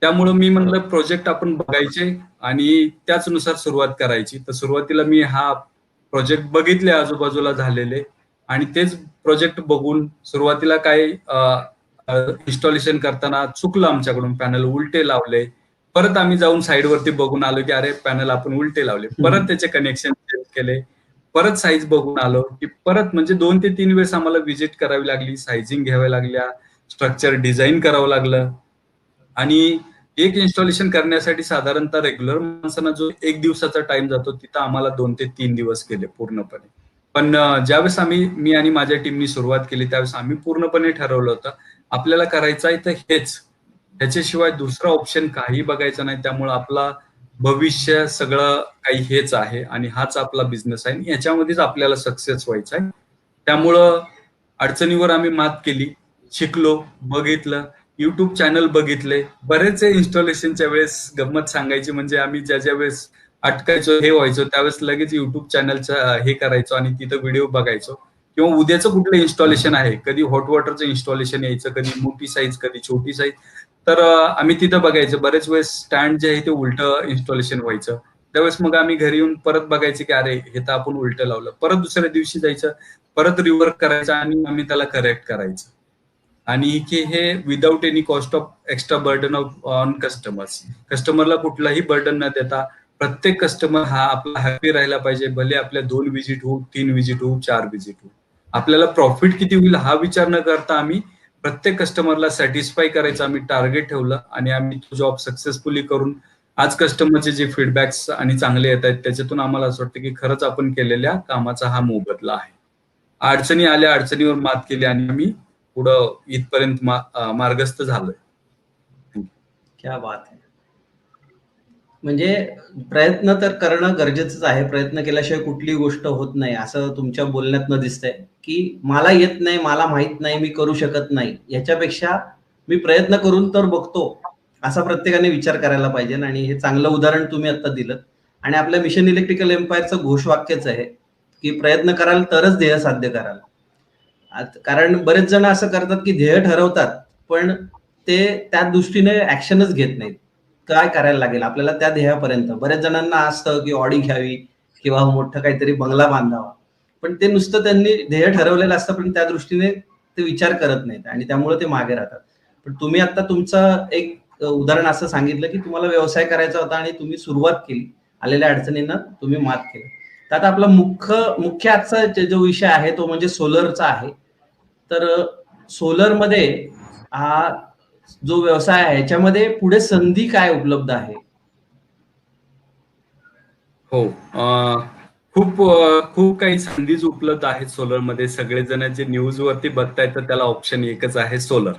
Speaker 2: त्यामुळं मी म्हणलं प्रोजेक्ट आपण बघायचे आणि त्याचनुसार सुरुवात करायची. तर सुरुवातीला मी हा प्रोजेक्ट बघितले आजूबाजूला झालेले आणि तेच प्रोजेक्ट बघून सुरुवातीला काय इन्स्टॉलेशन करताना चुकलं आमच्याकडून, पॅनल उलटे लावले. परत आम्ही जाऊन साईडवरती बघून आलो की अरे पॅनल आपण उलटे लावले. परत त्याचे कनेक्शन चेंज केले, परत साईज बघून आलो की परत म्हणजे 2 ते 3 वेळेस आम्हाला व्हिजिट करावी लागली, सायझिंग घ्याव्या लागल्या, स्ट्रक्चर डिझाईन करावं लागलं. आणि एक इन्स्टॉलेशन करण्यासाठी साधारणतः रेग्युलर माणसांना जो 1 दिवसाचा टाइम जातो तिथं आम्हाला 2 ते 3 दिवस गेले पूर्णपणे. पण ज्यावेळेस मी आणि माझ्या टीमनी सुरुवात केली त्यावेळेस आम्ही पूर्णपणे ठरवलं होतं आपल्याला करायचं आहे तर हेच, ह्याच्याशिवाय दुसरा ऑप्शन काही बघायचा नाही. त्यामुळे आपला भविष्य सगळं काही हेच आहे आणि हाच आपला बिझनेस आहे आणि ह्याच्यामध्येच आपल्याला सक्सेस व्हायचा आहे. त्यामुळं अडचणीवर आम्ही मात केली, शिकलो, बघितलं, युट्यूब चॅनल बघितले. बरेच इन्स्टॉलेशनच्या वेळेस गंमत सांगायची म्हणजे आम्ही ज्या वेळेस अटकायचो हे व्हायचो त्यावेळेस लगेच युट्यूब चॅनलचं हे करायचो आणि तिथं व्हिडिओ बघायचो. किंवा उद्याचं कुठलं इन्स्टॉलेशन आहे, कधी हॉट वॉटरचं इन्स्टॉलेशन यायचं, कधी मोठी साईज, कधी छोटी साईज. तर आम्ही तिथं बघायचं. बरेच वेळेस स्टँड जे आहे ते उलटं इन्स्टॉलेशन व्हायचं. त्यावेळेस मग आम्ही घरी येऊन परत बघायचे की अरे हे तर आपण उलटं लावलं. परत दुसऱ्या दिवशी जायचं, परत रिवर्क करायचं आणि आम्ही त्याला करेक्ट करायचं. आणि की हे without any cost of extra burden on customers. कस्टमरला कुठलाही बर्डन न देता प्रत्येक कस्टमर हा आपला हॅपी राहायला पाहिजे. भले आपल्या 2 व्हिजिट होऊ, 3 व्हिजिट होऊ, 4 व्हिजिट होऊ. आपल्याला प्रॉफिट किती होईल हा विचार न करता आम्ही प्रत्येक कस्टमरला सॅटिस्फाय करायचं आम्ही टार्गेट ठेवलं आणि आम्ही तो जॉब सक्सेसफुली करून आज कस्टमरचे जे फीडबॅक्स आणि चांगले येत आहेत त्याच्यातून आम्हाला असं वाटतं की खरंच आपण केलेल्या कामाचा हा मोबदला आहे. अडचणी आल्या, अडचणीवर मात केली आणि आम्ही पुढं इथपर्यंत मार्गस्थ झालोय.
Speaker 1: क्या बात आहे. म्हणजे प्रयत्न तर करणं गरजेचंच आहे. प्रयत्न केल्याशिवाय कुठली गोष्ट होत नाही असं तुमच्या बोलण्यातनं दिसतंय की मला येत नाही, मला माहित नाही, मी करू शकत नाही. याच्यापेक्षा मी प्रयत्न करून तर बघतो असा प्रत्येकाने विचार करायला पाहिजे. आणि हे चांगलं उदाहरण तुम्ही आता दिलं. आणि आपल्या मिशन इलेक्ट्रिकल एम्पायरचं घोषवाक्यच आहे की प्रयत्न कराल तरच ध्येय साध्य कराल. कारण बरेच जण असं करतात की ध्येय ठरवतात पण ते त्या दृष्टीने ऍक्शनच घेत नाहीत. काय करायला लागेल आपल्याला त्या ध्येयापर्यंत. बऱ्याच जणांना असतं की ऑडी घ्यावी किंवा मोठं काहीतरी बंगला बांधावा, पण ते नुसतं त्यांनी ध्येय ठरवलेलं असतं पण त्या दृष्टीने ते विचार करत नाहीत आणि त्यामुळे ते मागे राहतात. पण तुम्ही आता तुमचं एक उदाहरण असं सांगितलं की तुम्हाला व्यवसाय करायचा होता आणि तुम्ही सुरुवात केली, आलेल्या अडचणींना तुम्ही मात केली. तर आता आपला मुख्य आजचा जो विषय आहे तो म्हणजे सोलरचा आहे. तर सोलरमध्ये हा जो व्यवसाय आहे ह्याच्यामध्ये पुढे संधी काय उपलब्ध आहे?
Speaker 2: हो, खूप खूप काही संधीच उपलब्ध आहेत सोलरमध्ये. सगळेजण जे न्यूज वरती बघतायत तर त्याला ऑप्शन एकच आहे, solar.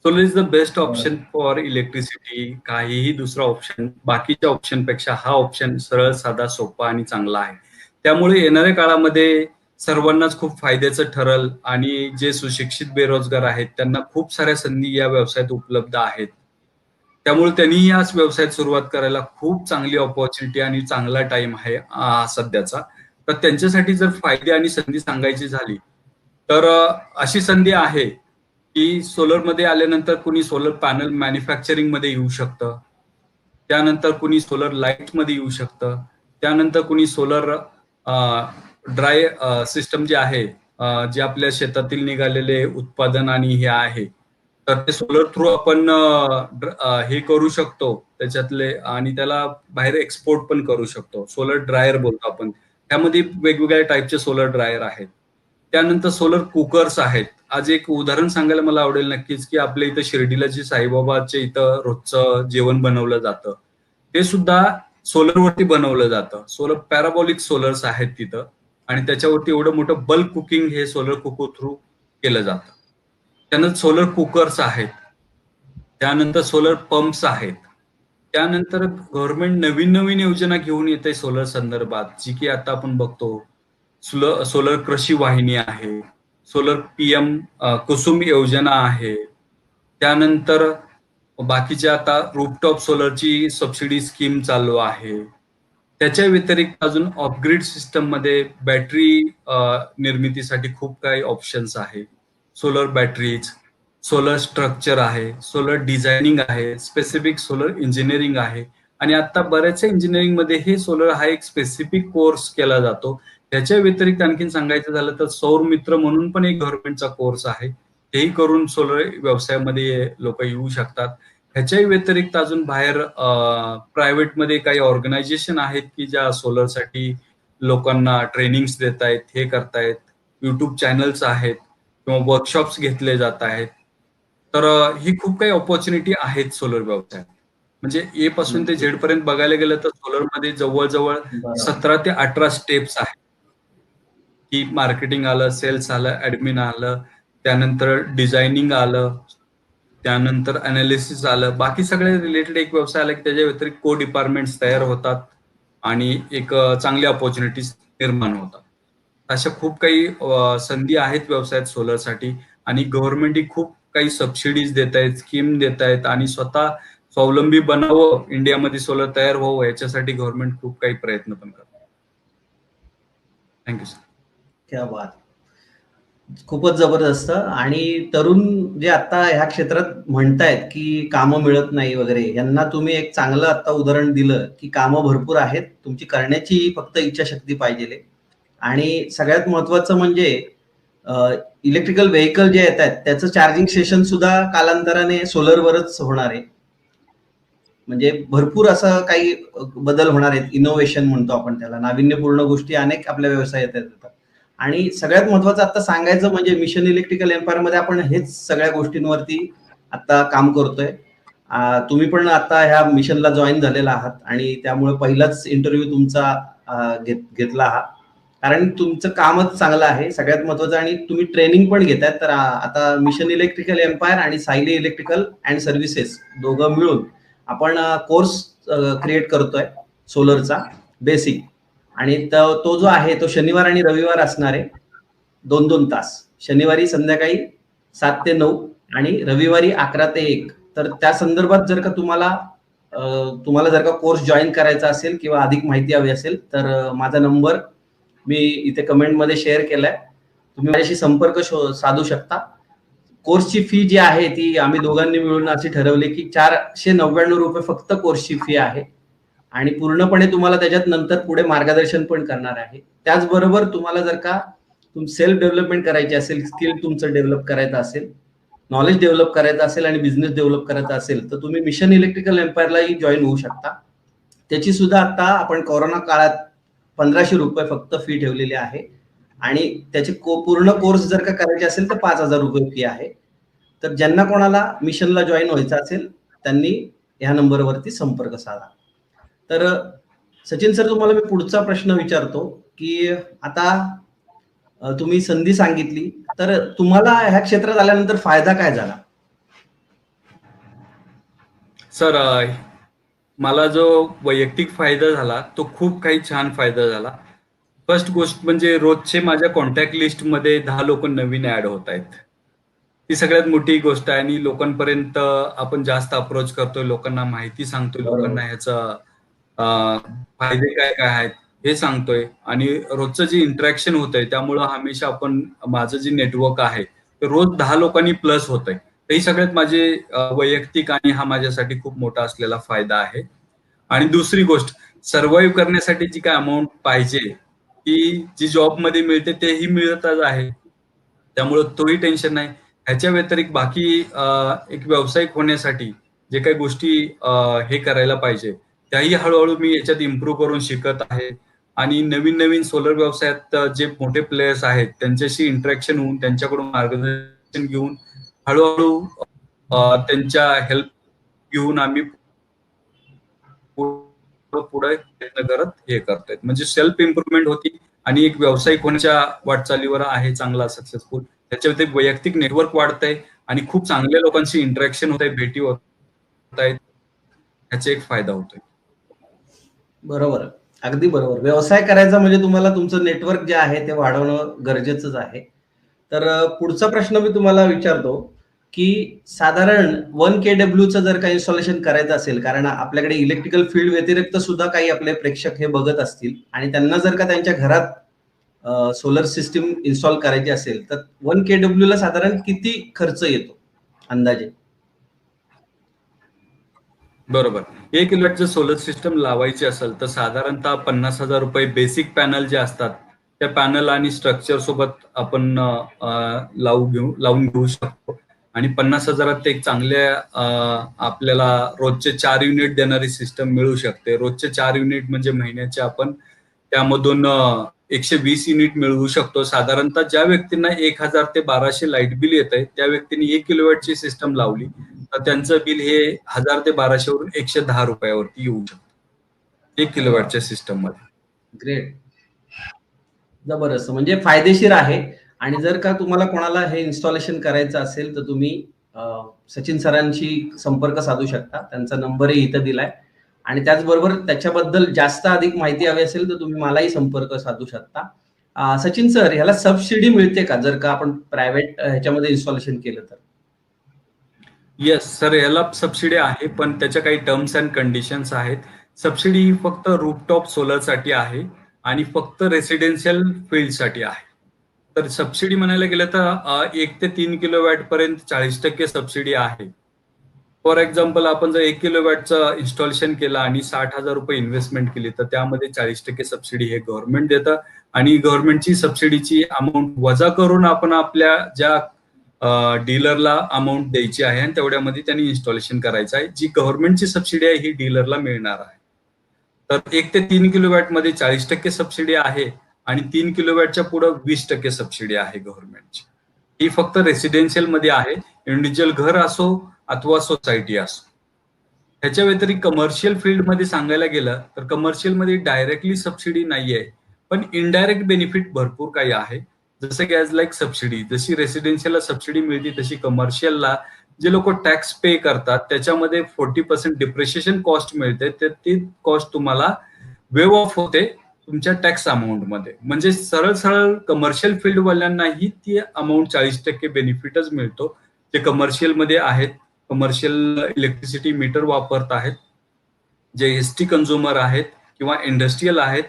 Speaker 2: Solar is the best option for electricity. काहीही दुसरा ऑप्शन बाकीच्या ऑप्शन पेक्षा हा ऑप्शन सरळ, साधा, सोपा आणि चांगला आहे. त्यामुळे येणाऱ्या काळामध्ये सर्वांनाच खूप फायद्याचं ठरल आणि जे सुशिक्षित बेरोजगार आहेत त्यांना खूप साऱ्या संधी या व्यवसायात उपलब्ध आहेत. त्यामुळे त्यांनी याच व्यवसायात सुरुवात करायला खूप चांगली ऑपॉर्च्युनिटी आणि चांगला टाइम आहे सध्याचा. तर त्यांच्यासाठी जर फायदे आणि संधी सांगायची झाली तर अशी संधी आहे की सोलरमध्ये आल्यानंतर कुणी सोलर पॅनल मॅन्युफॅक्चरिंग मध्ये येऊ शकतं, त्यानंतर कुणी सोलर लाईट मध्ये येऊ शकतं, त्यानंतर कुणी सोलर ड्राय सिस्टम जे आहे, जे आपल्या शेतातील निघालेले उत्पादन आणि हे आहे तर ते सोलर थ्रू आपण हे करू शकतो त्याच्यातले आणि त्याला बाहेर एक्सपोर्ट पण करू शकतो. सोलर ड्रायर बोलतो आपण. त्यामध्ये वेगवेगळ्या टाईपचे सोलर ड्रायर आहेत. त्यानंतर सोलर कुकर्स आहेत. आज एक उदाहरण सांगायला मला आवडेल नक्कीच की आपल्या इथं शिर्डीला जे साईबाबाच्या इथं रोजचं जेवण बनवलं जातं ते सुद्धा सोलरवरती बनवलं जातं. सोलर पॅराबॉलिक सोलर्स आहेत तिथं आणि त्याच्यावरती एवढं मोठं बल्क कुकिंग हे सोलर कुकर थ्रू केलं जातं. त्यानंतर सोलर कुकर्स आहेत, त्यानंतर सोलर पंप्स आहेत, त्यानंतर गव्हर्नमेंट नवीन नवीन योजना घेऊन येते सोलर संदर्भात, जी की आता आपण बघतो. सोलर कृषी वाहिनी आहे, सोलर पीएम कुसुम योजना आहे, त्यानंतर बाकीच्या आता रूफटॉप सोलरची सबसिडी स्कीम चालू आहे. त्याच्या व्यतिरिक्त अजून ऑफग्रिड सिस्टम मध्ये बॅटरी निर्मितीसाठी खूप काही ऑप्शन्स आहे. सोलर बॅटरीज, सोलर स्ट्रक्चर आहे, सोलर डिझायनिंग आहे, स्पेसिफिक सोलर इंजिनिअरिंग आहे. आणि आता बऱ्याचशा इंजिनिअरिंग मध्ये हे सोलर हा एक स्पेसिफिक कोर्स केला जातो. त्याच्या व्यतिरिक्त आणखीन सांगायचं झालं तर सौर मित्र म्हणून पण एक गव्हर्नमेंटचा कोर्स आहे, तेही करून सोलर व्यवसायामध्ये लोक येऊ शकतात. ह्याच्याही व्यतिरिक्त अजून बाहेर प्रायव्हेटमध्ये काही ऑर्गनायझेशन आहेत की ज्या सोलरसाठी लोकांना ट्रेनिंग्स देत आहेत, हे करतायत. युट्यूब चॅनल्स आहेत किंवा वर्कशॉप्स घेतले जात आहेत. तर ही खूप काही ऑपॉर्च्युनिटी आहेत सोलर व्यवसायात. म्हणजे ए पासून ते झेड पर्यंत बघायला गेलं तर सोलरमध्ये जवळजवळ 17 ते 18 स्टेप्स आहेत, की मार्केटिंग आलं, सेल्स आलं, ऍडमिन आलं, त्यानंतर डिझायनिंग आलं, त्यानंतर अनालिसिस आलं, बाकी सगळे रिलेटेड एक व्यवसाय आला की त्याच्या व्यतिरिक्त को डिपार्टमेंट्स तयार होतात आणि एक चांगली ऑपॉर्च्युनिटीज निर्माण होतात. अशा खूप काही संधी आहेत व्यवसायात सोलरसाठी. आणि गव्हर्नमेंट ही खूप काही सबसिडीज देत आहेत, स्कीम देत आहेत आणि स्वतः स्वावलंबी बनावं, इंडियामध्ये सोलर तयार व्हावं, याच्यासाठी गव्हर्नमेंट खूप काही प्रयत्न पण करतात. Thank you sir.
Speaker 1: क्या बात, खूपच जबरदस्त. आणि तरुण जे आता ह्या क्षेत्रात म्हणतायत की कामं मिळत नाही वगैरे, यांना तुम्ही एक चांगलं आता उदाहरण दिलं की कामं भरपूर आहेत, तुमची करण्याची फक्त इच्छाशक्ती पाहिजे. आणि सगळ्यात महत्वाचं म्हणजे इलेक्ट्रिकल व्हेकल जे येत आहेत त्याचं चार्जिंग स्टेशन सुद्धा कालांतराने सोलरवरच होणार आहे. म्हणजे भरपूर असं काही बदल होणार आहेत. इनोव्हेशन म्हणतो आपण त्याला, नाविन्यपूर्ण गोष्टी अनेक आपल्या व्यवसायात येतात. आणि सगळ्यात महत्वाचं आता सांगायचं म्हणजे मिशन इलेक्ट्रिकल एम्पायर मध्ये आपण हेच सगळ्या गोष्टींवरती आता काम करतोय. तुम्ही पण आता ह्या मिशनला जॉईन झालेला आहात आणि त्यामुळे पहिलाच इंटरव्ह्यू तुमचा घेतला आहात, कारण तुमचं कामच चांगलं आहे सगळ्यात महत्वाचं. आणि तुम्ही ट्रेनिंग पण घेताय. तर आता मिशन इलेक्ट्रिकल एम्पायर आणि सायली इलेक्ट्रिकल अँड सर्व्हिसेस दोघं मिळून आपण कोर्स क्रिएट करतोय सोलरचा बेसिक. आणि तो जो आहे तो शनिवार आणि रविवार असणार आहे, 2-2 तास. शनिवारी संध्याकाळी 7 ते 9 आणि रविवारी 11 ते 1. तर त्या संदर्भात जर का तुम्हाला जर का कोर्स जॉईन करायचा असेल किंवा अधिक माहिती हवी असेल तर माझा नंबर मी इथे कमेंटमध्ये शेअर केलाय, तुम्ही माझ्याशी संपर्क साधू शकता. कोर्सची फी जी आहे ती आम्ही दोघांनी मिळून अशी ठरवली की 499 रुपये फक्त कोर्सची फी आहे. आणि पूर्णपणे तुम्हाला त्याच्यात नंतर पुढे मार्गदर्शन पण करणार आहे. त्याचबरोबर तुम्हाला जर का सेल्फ डेव्हलपमेंट करायची असेल, स्किल तुमचं डेव्हलप करायचं असेल, नॉलेज डेव्हलप करायचं असेल आणि बिझनेस डेव्हलप करायचा असेल तर तुम्ही मिशन इलेक्ट्रिकल एम्पायरलाही जॉईन होऊ शकता. त्याची सुद्धा आता आपण कोरोना काळात 1500 रुपये फक्त फी ठेवलेली आहे. आणि त्याची पूर्ण कोर्स जर का करायचे असेल तर 5000 रुपये फी आहे. तर ज्यांना कोणाला मिशनला जॉईन व्हायचं असेल त्यांनी ह्या नंबरवरती संपर्क साधा. तर सचिन सर, तुम्हाला मी पुढचा प्रश्न विचारतो की आता तुम्ही संधी सांगितली, तर तुम्हाला ह्या क्षेत्रात आल्यानंतर फायदा काय झाला?
Speaker 2: सर, मला जो वैयक्तिक फायदा झाला तो खूप काही छान फायदा झाला. फर्स्ट गोष्ट म्हणजे रोजचे माझ्या कॉन्टॅक्ट लिस्ट मध्ये 10 लोक नवीन ऍड होत आहेत. ती सगळ्यात मोठी गोष्ट आहे. आणि लोकांपर्यंत आपण जास्त अप्रोच करतोय, लोकांना माहिती सांगतोय, लोकांना ह्याचा फायदे काय काय आहेत हे सांगतोय. आणि रोजचं जे इंटरॅक्शन होत आहे त्यामुळं हमेशा आपण, माझं जे नेटवर्क आहे ते रोज 10 लोकांनी प्लस होत आहे. ही सगळ्यात माझे वैयक्तिक आणि हा माझ्यासाठी खूप मोठा असलेला फायदा आहे. आणि दुसरी गोष्ट, सर्व्हाइव्ह करण्यासाठी जी काय अमाऊंट पाहिजे ती जी जॉबमध्ये मिळते तेही मिळतच आहे, त्यामुळं तोही टेन्शन नाही. ह्याच्या व्यतिरिक्त बाकी एक व्यावसायिक होण्यासाठी जे काही गोष्टी हे करायला पाहिजे त्याही हळूहळू मी याच्यात इम्प्रूव्ह करून शिकत आहे. आणि नवीन नवीन सोलर व्यवसायात जे मोठे प्लेयर्स आहेत त्यांच्याशी इंटरॅक्शन होऊन, त्यांच्याकडून मार्गदर्शन घेऊन हळूहळू त्यांच्या हेल्प घेऊन आम्ही पुढे प्रयत्न करत हे करतोय. म्हणजे सेल्फ इम्प्रुव्हमेंट होती आणि एक व्यावसायिक होण्याच्या वाटचालीवर आहे चांगला सक्सेसफुल. त्याच्या व्यतिरिक्त वैयक्तिक नेटवर्क वाढतंय आणि खूप चांगल्या लोकांशी इंटरॅक्शन होत आहे, भेटी होत आहेत, ह्याचा एक फायदा होतोय.
Speaker 1: बरोबर, अगदी बरोबर. व्यवसाय करायचा म्हणजे तुम्हाला तुमचं नेटवर्क जे आहे ते वाढवणं गरजेचंच आहे. तर पुढचा प्रश्न मी तुम्हाला विचारतो, की साधारण 1 KWचं जर काही इन्स्टॉलेशन करायचं असेल, कारण आपल्याकडे इलेक्ट्रिकल फील्ड व्यतिरिक्त सुद्धा काही आपले प्रेक्षक हे बघत असतील आणि त्यांना जर का त्यांच्या घरात सोलर सिस्टीम इन्स्टॉल करायची असेल, तर 1 KW ला साधारण किती खर्च येतो अंदाजे?
Speaker 2: बरोबर. 1 किलोवॅट जर सोलर सिस्टम लावायची असेल तर साधारणतः 50,000 रुपये बेसिक पॅनल जे असतात त्या पॅनल आणि स्ट्रक्चर सोबत आपण लावून घेऊ शकतो. आणि 50,000त एक चांगल्या आपल्याला रोजचे 4 युनिट देणारी सिस्टम मिळू शकते. रोजचे 4 युनिट म्हणजे महिन्याचे आपण त्यामधून 120 युनिट मिळवू शकतो. साधारणतः ज्या व्यक्तींना 1,000 ते 1,200 लाईट बिल येत आहे त्या व्यक्तींनी 1 किलोवॅटची सिस्टम लावली तर त्यांचं बिल हे 1,000 ते 1,200 वरून 110 रुपयावरती येऊ शकतं 1 किलोवॅटच्या सिस्टम मध्ये.
Speaker 1: ग्रेट, जबरदस्त. म्हणजे फायदेशीर आहे. आणि जर का तुम्हाला कोणाला हे इन्स्टॉलेशन करायचं असेल तर तुम्ही सचिन सरांशी संपर्क साधू शकता. त्यांचा नंबरही इथं दिलाय. आणि त्याचबरोबर त्याच्याबद्दल जास्त अधिक माहिती हवी असेल तर तुम्ही मलाही संपर्क साधू शकता. सचिन सर, ह्याला सबसिडी मिळते का जर का आपण प्रायव्हेट ह्याच्यामध्ये इन्स्टॉलेशन केलं तर?
Speaker 2: येस सर, याला सबसिडी आहे पण त्याच्या काही टर्म्स अँड कंडिशन्स आहेत. सबसिडी ही फक्त रूफटॉप सोलरसाठी आहे आणि फक्त रेसिडेन्शियल फील्डसाठी आहे. तर सबसिडी म्हणायला गेलं तर 1 ते 3 किलोवॅट पर्यंत 40% सबसिडी आहे. फॉर एक्झाम्पल आपण जर 1 किलोवॅटचं इन्स्टॉलेशन केलं आणि 60,000 रुपये इन्व्हेस्टमेंट केली तर त्यामध्ये 40% सबसिडी हे गव्हर्नमेंट देतं. आणि गव्हर्नमेंटची सबसिडीची अमाऊंट वजा करून आपण आपल्या ज्या डीलरला अमाऊंट द्यायची आहे आणि तेवढ्यामध्ये त्यांनी इन्स्टॉलेशन करायचं आहे. जी गव्हर्नमेंटची सबसिडी आहे ही डीलरला मिळणार आहे. तर 1 ते 3 किलोवॅट मध्ये 40% सबसिडी आहे आणि 3 किलोवॅटच्या पुढे 20% सबसिडी आहे गव्हर्नमेंटची. ही फक्त रेसिडेन्शियल मध्ये आहे, इंडिव्हिज्युअल घर असो अथवा सोसायटी असो. ह्याच्या व्यतिरिक्त कमर्शियल फील्डमध्ये सांगायला गेलं तर कमर्शियल मध्ये डायरेक्टली सबसिडी नाहीये, पण इनडायरेक्ट बेनिफिट भरपूर काही आहे. जसं की ॲज लाईक सबसिडी, जशी रेसिडेन्शियलला सबसिडी मिळते तशी कमर्शियलला जे लोक टॅक्स पे करतात त्याच्यामध्ये 40% डिप्रिशिएशन कॉस्ट मिळते. तर ती कॉस्ट तुम्हाला वेव ऑफ होते तुमच्या टॅक्स अमाऊंट मध्ये. म्हणजे सरळ सरळ कमर्शियल फील्ड वाल्यांनाही ती अमाऊंट 40% बेनिफिटच मिळतो जे कमर्शियल मध्ये आहेत. कमर्शियल इलेक्ट्रिसिटी मीटर वापरत आहेत, जे एसटी कंझ्युमर आहेत किंवा इंडस्ट्रीयल आहेत,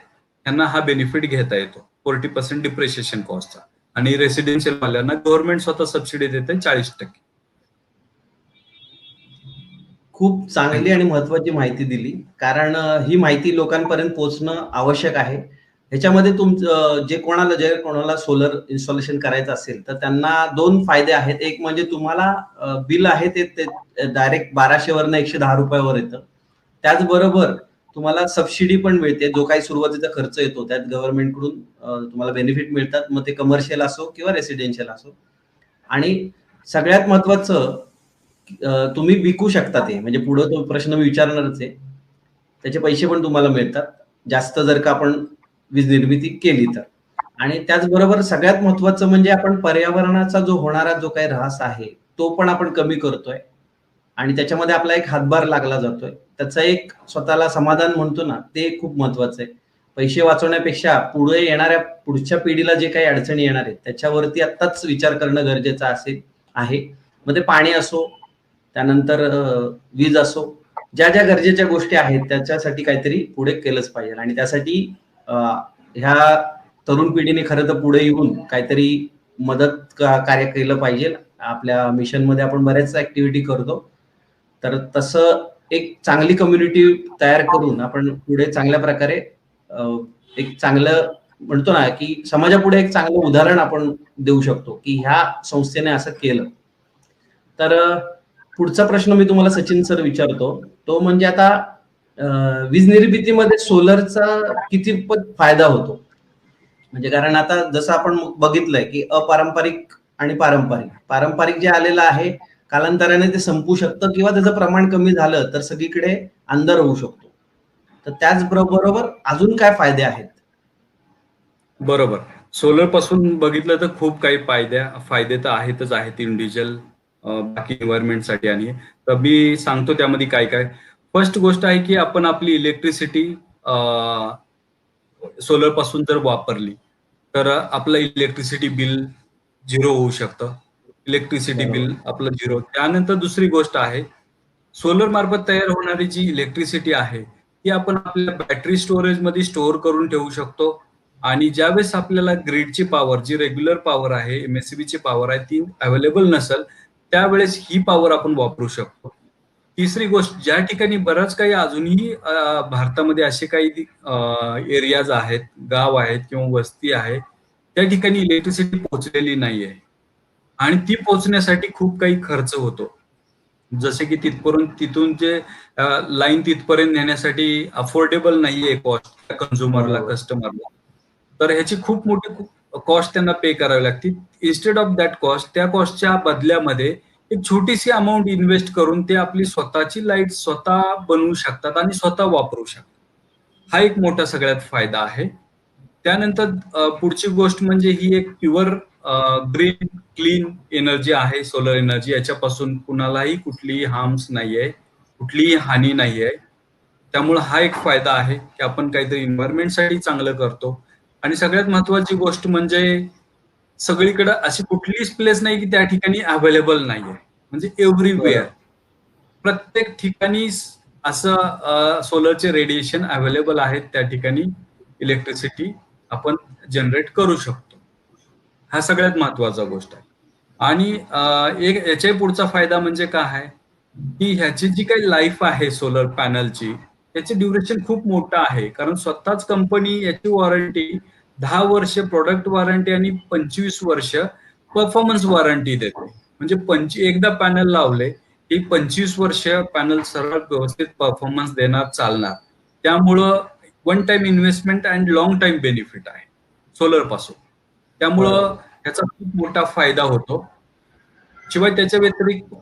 Speaker 2: त्यांना हा बेनिफिट घेता येतो 40% डिप्रिशिएशन कॉस्टचा. आणि रेसिडेन्शियल वाल्यांना गव्हर्नमेंट स्वतः सबसिडी देते 40%.
Speaker 1: खूप चांगली आणि महत्वाची माहिती दिली, कारण ही माहिती लोकांपर्यंत पोहोचणं आवश्यक आहे. ह्याच्यामध्ये तुमचं जे कोणाला सोलर इन्स्टॉलेशन करायचं असेल तर त्यांना 2 फायदे आहेत. एक म्हणजे तुम्हाला बिल आहे ते डायरेक्ट 1200 वरनं 110 रुपयावर येतं. त्याचबरोबर तुम्हाला सबसिडी पण मिळते. जो काही सुरुवातीचा खर्च येतो त्यात गव्हर्नमेंट कडून तुम्हाला बेनिफिट मिळतात, मग ते कमर्शियल असो किंवा रेसिडेन्शियल असो. आणि सगळ्यात महत्वाचं तुम्ही विकू शकता ते, म्हणजे पुढे तो प्रश्न मी विचारणारच आहे. त्याचे पैसे पण तुम्हाला मिळतात जास्त जर का आपण वीज निर्मिती केली तर. आणि त्याचबरोबर सगळ्यात महत्वाचं म्हणजे आपण पर्यावरणाचा जो होणारा जो काही ऱ्हास आहे तो पण आपण कमी करतोय आणि त्याच्यामध्ये आपला एक हातभार लागला जातोय. त्याचा एक स्वतःला समाधान म्हणतो ना, ते खूप महत्वाचं आहे. पैसे वाचवण्यापेक्षा पुढे येणाऱ्या पुढच्या पिढीला जे काही अडचणी येणार आहेत त्याच्यावरती आत्ताच विचार करणं गरजेचं आहे. मग ते पाणी असो, त्यानंतर वीज असो, ज्या ज्या गरजेच्या गोष्टी आहेत त्याच्यासाठी काहीतरी पुढे केलंच पाहिजे. आणि त्यासाठी ह्या तरुण पिढीने खरं तर पुढे येऊन काहीतरी मदत कार्य केलं पाहिजे. आपल्या मिशन मध्ये आपण बऱ्याच ऍक्टिव्हिटी करतो, तर तसं एक चांगली कम्युनिटी तयार करून आपण पुढे चांगल्या प्रकारे एक चांगलं म्हणतो ना की समाजापुढे एक चांगलं उदाहरण आपण देऊ शकतो की ह्या संस्थेने असं केलं. तर पुढचा प्रश्न मी तुम्हाला सचिन सर विचारतो, तो म्हणजे आता वीज निर्मितीमध्ये सोलरचा कितीपत फायदा होतो? म्हणजे कारण आता जसं आपण बघितलंय की अपारंपरिक आणि पारंपरिक जे आलेलं आहे कालांतराने ते संपू शकतं किंवा त्याचं प्रमाण कमी झालं तर सगळीकडे अंधार होऊ शकतो. तर त्याचबरोबर अजून काय फायदे आहेत?
Speaker 2: बरोबर. सोलर पासून बघितलं तर खूप काही फायदे तर आहेतच आहेत. इंडिव्हिज्युअल बाकी एन्व्हायरमेंटसाठी. आणि तर मी सांगतो त्यामध्ये काय काय. फर्स्ट गोष्ट आहे की आपण आपली इलेक्ट्रिसिटी सोलर पासून जर वापरली तर आपलं इलेक्ट्रिसिटी बिल झिरो होऊ शकतं. इलेक्ट्रिसिटी
Speaker 1: बरोबर.
Speaker 2: बिल आपलं झिरो. त्यानंतर दुसरी गोष्ट आहे, सोलर मार्फत तयार होणारी जी इलेक्ट्रिसिटी आहे ती आपण आपल्या बॅटरी स्टोरेज मध्ये स्टोअर करून ठेवू शकतो. आणि ज्यावेळेस आपल्याला ग्रीडची पॉवर, जी रेग्युलर पॉवर आहे, एमएससीबीची पॉवर आहे, ती अवेलेबल नसेल त्यावेळेस ही पॉवर आपण वापरू शकतो. तिसरी गोष्ट, ज्या ठिकाणी बरंच काही अजूनही भारतामध्ये असे काही एरियाज आहेत, गाव आहेत किंवा वस्ती आहे, त्या ठिकाणी इलेक्ट्रिसिटी पोहोचलेली नाहीये आणि ती पोहोचण्यासाठी खूप काही खर्च होतो. जसे की तिथून जे लाईन तिथपर्यंत नेण्यासाठी अफोर्डेबल नाहीये कॉस्ट कन्झ्युमरला,
Speaker 1: बरोबर.
Speaker 2: कस्टमरला. तर ह्याची खूप मोठी कॉस्ट त्यांना पे करावी लागते. इन्स्टेड ऑफ दॅट कॉस्ट, त्या कॉस्टच्या बदल्यामध्ये एक छोटीशी अमाऊंट इन्व्हेस्ट करून ते आपली स्वतःची लाईट स्वतः बनवू शकतात आणि स्वतः वापरू शकतात. हा एक मोठा सगळ्यात फायदा आहे. त्यानंतर पुढची गोष्ट म्हणजे ही एक प्युअर ग्रीन क्लीन एनर्जी आहे सोलर एनर्जी. याच्यापासून कुणालाही कुठलीही हार्म्स नाहीये, कुठलीही हानी नाहीये. त्यामुळे हा एक फायदा आहे की आपण काहीतरी एन्व्हायरमेंटसाठी चांगलं करतो. आणि सगळ्यात महत्वाची गोष्ट म्हणजे सगळीकडे अशी कुठलीच प्लेस नाही की त्या ठिकाणी अवेलेबल नाहीये. म्हणजे एव्हरीवेअर,
Speaker 1: बरोबर.
Speaker 2: प्रत्येक ठिकाणी असं सोलरचे रेडिएशन अवेलेबल आहेत. त्या ठिकाणी इलेक्ट्रिसिटी आपण जनरेट करू शकतो. हा सगळ्यात महत्वाचा गोष्ट आहे. आणि एक याच्या पुढचा फायदा म्हणजे काय आहे की ह्याची जी काही लाईफ आहे सोलर पॅनलची, त्याचे ड्युरेशन खूप मोठं आहे. कारण स्वतःच कंपनी याची वॉरंटी 10 वर्ष प्रोडक्ट वॉरंटी आणि 25 वर्ष परफॉर्मन्स वॉरंटी देते. म्हणजे एकदा पॅनल लावले की 25 वर्ष पॅनल सरळ व्यवस्थित परफॉर्मन्स देणार, चालणार. त्यामुळं one time investment and long time benefit आहे सोलर पासून. त्यामुळं
Speaker 1: बरोबर.
Speaker 2: ह्याचा खूप मोठा फायदा होतो. शिवाय त्याच्या व्यतिरिक्त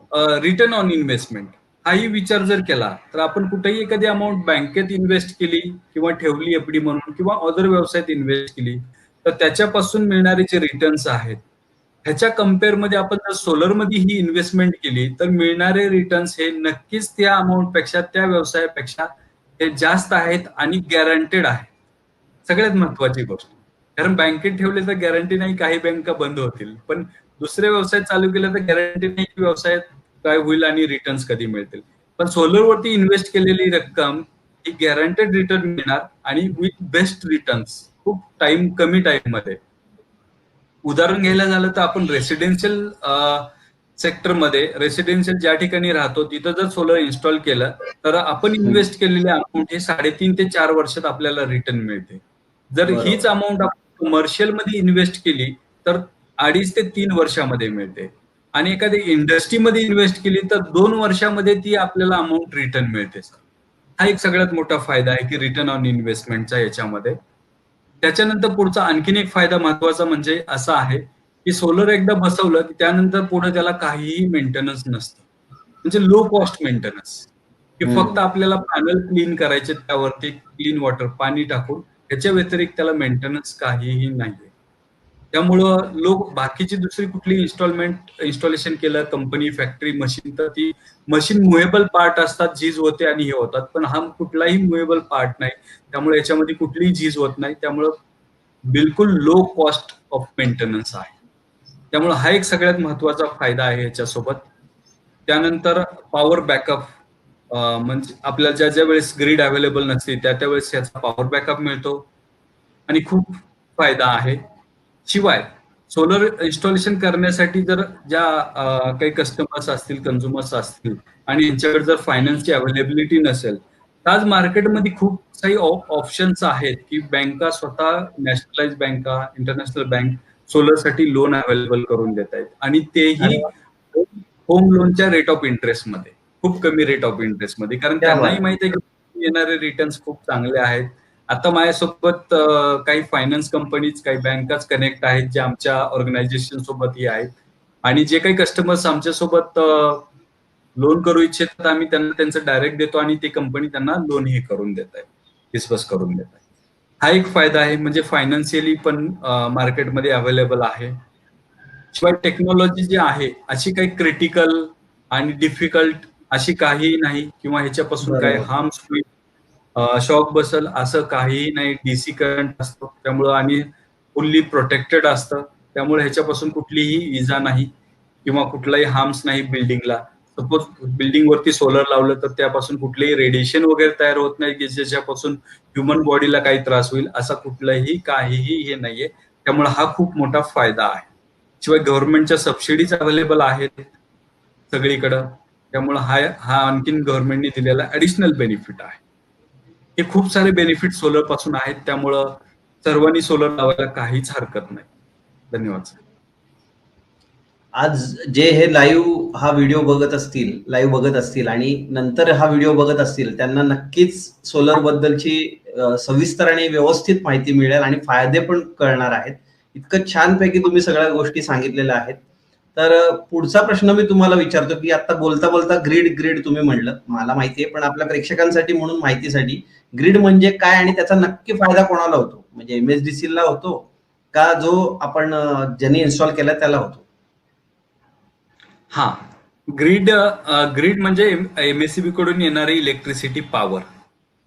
Speaker 2: रिटर्न ऑन इन्व्हेस्टमेंट हाही विचार जर केला तर आपण कुठेही एखादी अमाऊंट बँकेत इन्व्हेस्ट केली किंवा ठेवली एफडी म्हणून किंवा अदर व्यवसायात इन्व्हेस्ट केली तर त्याच्यापासून मिळणारे जे रिटर्न्स आहेत ह्याच्या कम्पेअरमध्ये आपण जर सोलरमध्ये ही इन्व्हेस्टमेंट केली तर मिळणारे रिटर्न्स हे नक्कीच त्या अमाऊंट पेक्षा, त्या व्यवसायापेक्षा हे जास्त आहेत आणि गॅरंटेड आहे. सगळ्यात महत्वाची गोष्ट. कारण बँकेत ठेवले तर गॅरंटी नाही, काही बँका बंद होतील. पण दुसरे व्यवसाय चालू केले तर गॅरंटी नाही की व्यवसायात काय होईल आणि रिटर्न्स कधी मिळतील. पण सोलरवरती इन्व्हेस्ट केलेली रक्कम ही गॅरंटेड रिटर्न मिळणार आणि विथ बेस्ट रिटर्न्स, खूप कमी टाइम मध्ये. उदाहरण घ्यायला झालं तर आपण रेसिडेन्शियल सेक्टरमध्ये, रेसिडेन्शियल ज्या ठिकाणी राहतो तिथं जर सोलर इन्स्टॉल केलं तर आपण इन्व्हेस्ट केलेली अमाऊंट हे 3.5 ते 4 वर्षात आपल्याला रिटर्न मिळते. जर हीच
Speaker 1: बरोबर.
Speaker 2: अमाऊंट आपण कमर्शियल मध्ये इन्व्हेस्ट केली तर 2.5 ते 3 वर्षामध्ये मिळते. आणि एखादी इंडस्ट्रीमध्ये इन्व्हेस्ट केली तर 2 वर्षामध्ये ती आपल्याला अमाऊंट रिटर्न मिळते. हा एक सगळ्यात मोठा फायदा आहे की रिटर्न ऑन इन्व्हेस्टमेंटचा याच्यामध्ये. त्याच्यानंतर पुढचा आणखीन एक फायदा महत्वाचा म्हणजे असा आहे की सोलर एकदा बसवलं की त्यानंतर पुढे त्याला काहीही मेंटेनन्स नसतं. म्हणजे लो कॉस्ट मेंटेनन्स, की फक्त
Speaker 1: हम्म.
Speaker 2: आपल्याला पॅनल क्लीन करायचे, त्यावरती क्लीन वॉटर पाणी टाकून, ह्याच्या व्यतिरिक्त त्याला मेंटेनन्स काहीही नाहीये. त्यामुळं लोक बाकीची दुसरी कुठली इन्स्टॉलेशन केलं कंपनी, फॅक्टरी, मशीन, तर ती मशीन मुव्हेबल पार्ट असतात, झीज होते आणि हे होतात. पण हा कुठलाही मुव्हेबल पार्ट नाही. त्यामुळे याच्यामध्ये कुठलीही झीज होत नाही. त्यामुळं बिलकुल लो कॉस्ट ऑफ मेंटेनन्स आहे. त्यामुळे हा एक सगळ्यात महत्वाचा फायदा आहे याच्यासोबत. त्यानंतर पॉवर बॅकअप, म्हणजे आपल्याला ज्या ज्या वेळेस ग्रीड अवेलेबल नसते त्या त्यावेळेस याचा पॉवर बॅकअप मिळतो आणि खूप फायदा आहे. शिवाय सोलर इन्स्टॉलेशन करण्यासाठी जर ज्या काही कस्टमर्स असतील, कन्झ्युमर्स असतील आणि यांच्याकडे जर फायनान्सची अवेलेबिलिटी नसेल तर आज मार्केटमध्ये खूप काही ऑप्शन्स आहेत की बँका स्वतः, नॅशनलाइज बँका, इंटरनॅशनल बँक सोलरसाठी लोन अवेलेबल करून देत आहेत. आणि
Speaker 1: अरे
Speaker 2: तेही
Speaker 1: वा.
Speaker 2: होम लोनच्या रेट ऑफ इंटरेस्ट मध्ये, खूप कमी रेट ऑफ इंटरेस्ट मध्ये. कारण
Speaker 1: क्या
Speaker 2: त्यांनाही
Speaker 1: बात आहे.
Speaker 2: माहिती आहे की येणारे रिटर्न्स खूप चांगले आहेत. आता माझ्यासोबत काही फायनान्स कंपनीज, काही बँकाच कनेक्ट आहेत जे आमच्या ऑर्गनायझेशन सोबतही आहेत. आणि जे काही कस्टमर्स आमच्यासोबत लोन करू इच्छितात आम्ही त्यांना त्यांचं डायरेक्ट देतो आणि ती कंपनी त्यांना लोन हे करून देत आहे, डिस्बर्स करून देत आहे. हा एक फायदा आहे. म्हणजे फायनान्शियली पण मार्केटमध्ये अवेलेबल आहे. शिवाय टेक्नॉलॉजी जी आहे अशी काही क्रिटिकल आणि डिफिकल्ट अशी काही नाही, किंवा ह्याच्यापासून काही
Speaker 1: बरोबर.
Speaker 2: हार्म्स होईल, शॉक बसल असं काहीही नाही. डीसी करंट असतो त्यामुळं, आणि फुल्ली प्रोटेक्टेड असतं, त्यामुळे ह्याच्यापासून कुठलीही इजा नाही किंवा कुठलाही हार्म्स नाही बिल्डिंगला. सपोज बिल्डिंग वरती सोलर लावलं तर त्यापासून कुठलेही रेडिएशन वगैरे तयार होत नाही की ज्याच्यापासून ह्युमन बॉडीला काही त्रास होईल, असा कुठलाही काहीही हे नाहीये. त्यामुळे हा खूप मोठा फायदा आहे. शिवाय गव्हर्नमेंटच्या सबसिडीज अवेलेबल आहेत सगळीकडं, त्यामुळे हा हा आणखीन गव्हर्नमेंटने दिलेला ऍडिशनल बेनिफिट आहे. हे खूप सारे बेनिफिट सोलर पासून आहेत, त्यामुळं सर्वांनी सोलर लावायला काहीच हरकत नाही. धन्यवाद सर.
Speaker 1: आज जे हे लाईव्ह हा व्हिडिओ बघत असतील, लाईव्ह बघत असतील आणि नंतर हा व्हिडिओ बघत असतील, त्यांना नक्कीच सोलर बद्दलची सविस्तर आणि व्यवस्थित माहिती मिळेल आणि फायदे पण कळणार आहेत. इतकं छानपैकी तुम्ही सगळ्या गोष्टी सांगितलेल्या आहेत. तर पुढचा प्रश्न मी तुम्हाला विचारतो की आता बोलता बोलता ग्रीड ग्रीड तुम्ही म्हणलं, मला माहिती आहे, पण आपल्या प्रेक्षकांसाठी म्हणून माहितीसाठी ग्रीड म्हणजे काय आणि त्याचा नक्की फायदा कोणाला होतो? म्हणजे MSDC ला होतो का जो आपण ज्यांनी इन्स्टॉल केला त्याला होतो?
Speaker 2: हा, ग्रीड ग्रीड म्हणजे MSEB कडून येणारी इलेक्ट्रिसिटी पॉवर.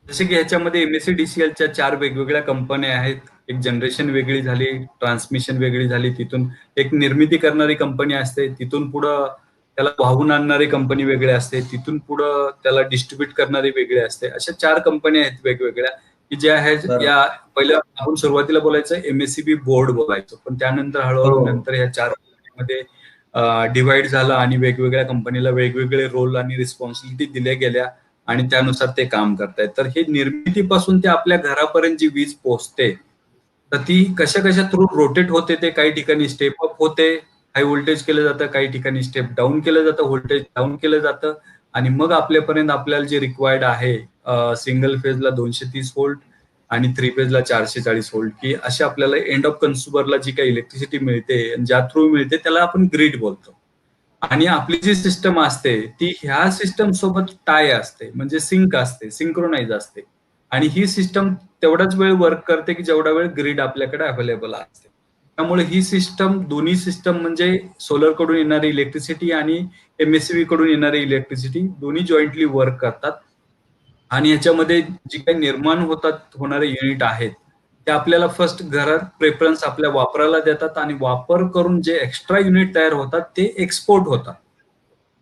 Speaker 2: जसे की ह्याच्यामध्ये MSEDCLच्या 4 वेगवेगळ्या कंपन्या आहेत. एक जनरेशन वेगळी झाली, ट्रान्समिशन वेगळी झाली, तिथून एक निर्मिती करणारी कंपनी असते, तिथून पुढं त्याला वाहून आणणारी कंपनी वेगळी असते, तिथून पुढं त्याला डिस्ट्रीब्यूट करणारी वेगळी असते. अशा 4 कंपन्या आहेत वेगवेगळ्या की ज्या आहेत.
Speaker 1: बरोबर.
Speaker 2: या पहिल्या आपण सुरुवातीला बोलायचं MSEB बोर्ड बोलायचो, पण त्यानंतर हळूहळू
Speaker 1: हो.
Speaker 2: नंतर ह्या 4 मध्ये डिवाइड झालं आणि वेगवेगळ्या कंपनीला वेगवेगळे रोल आणि रिस्पॉन्सिबिलिटी दिल्या गेल्या आणि त्यानुसार ते काम करतायत. तर हे निर्मितीपासून ते आपल्या घरापर्यंत जी वीज पोहोचते, तर ती कशा कशा थ्रू रोटेट होते. ते काही ठिकाणी स्टेप अप होते, हाय व्होल्टेज केलं जातं, काही ठिकाणी स्टेप डाऊन केलं जातं, व्होल्टेज डाऊन केलं जातं, आणि मग आपल्यापर्यंत आपल्याला जे रिक्वायर्ड आहे, सिंगल फेजला 230 व्होल्ट आणि 3 फेजला 440 व्होल्ट, की अशा आपल्याला एंड ऑफ कन्झ्युमरला जी काही इलेक्ट्रिसिटी मिळते, ज्या थ्रू मिळते, त्याला आपण ग्रीड बोलतो. आणि आपली जी सिस्टम असते ती ह्या सिस्टम सोबत टाय असते, म्हणजे सिंक असते, सिंक्रोनाइज असते, आणि ही सिस्टम तेवढाच वेळ वर्क करते की जेवढा वेळ ग्रीड आपल्याकडे अवेलेबल असते. त्यामुळे ही सिस्टम, दोन्ही सिस्टम म्हणजे सोलर कडून येणारी इलेक्ट्रिसिटी आणि MSEB कडून येणारी इलेक्ट्रिसिटी दोन्ही जॉईंटली वर्क करतात. आणि ह्याच्यामध्ये जी काही निर्माण होणारे युनिट आहेत ते आपल्याला फर्स्ट घरात प्रेफरन्स आपल्या वापराला देतात, आणि वापर करून जे एक्स्ट्रा युनिट तयार होतात ते एक्सपोर्ट होतात.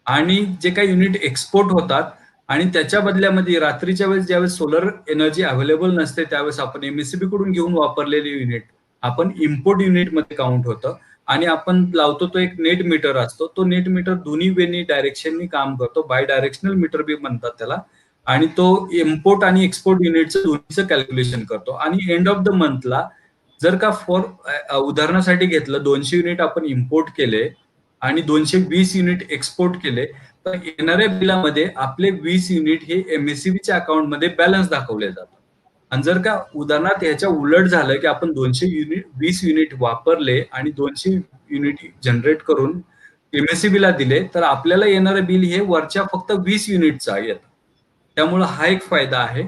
Speaker 2: आणि जे काही युनिट एक्सपोर्ट होतात आणि त्याच्या बदल्यामध्ये रात्रीच्या वेळेस ज्यावेळेस सोलर एनर्जी अवेलेबल नसते, त्यावेळेस आपण MSEB कडून घेऊन वापरलेले युनिट आपण इम्पोर्ट युनिटमध्ये काउंट होतं. आणि आपण लावतो तो एक नेट मीटर असतो, तो नेट मीटर दोन्ही वेनी डायरेक्शननी काम करतो, बाय डायरेक्शनल मीटर बी म्हणतात त्याला. आणि तो इम्पोर्ट आणि एक्सपोर्ट युनिटचं दोन्हीचं कॅल्क्युलेशन करतो. आणि एंड ऑफ द मंथला जर का उदाहरणासाठी घेतलं, 200 युनिट आपण इम्पोर्ट केले आणि 220 युनिट एक्सपोर्ट केले, तर येणाऱ्या बिलामध्ये आपले 20 युनिट हे MSEBच्या अकाउंटमध्ये बॅलन्स दाखवले जातात. आणि जर का उदाहरणार्थ ह्याच्या उलट झालं की आपण 20 युनिट वापरले आणि 200 युनिट जनरेट करून MSEBला दिले, तर आपल्याला येणारं बिल हे वरच्या फक्त 20 युनिटचा येतं. त्यामुळे हा एक फायदा आहे.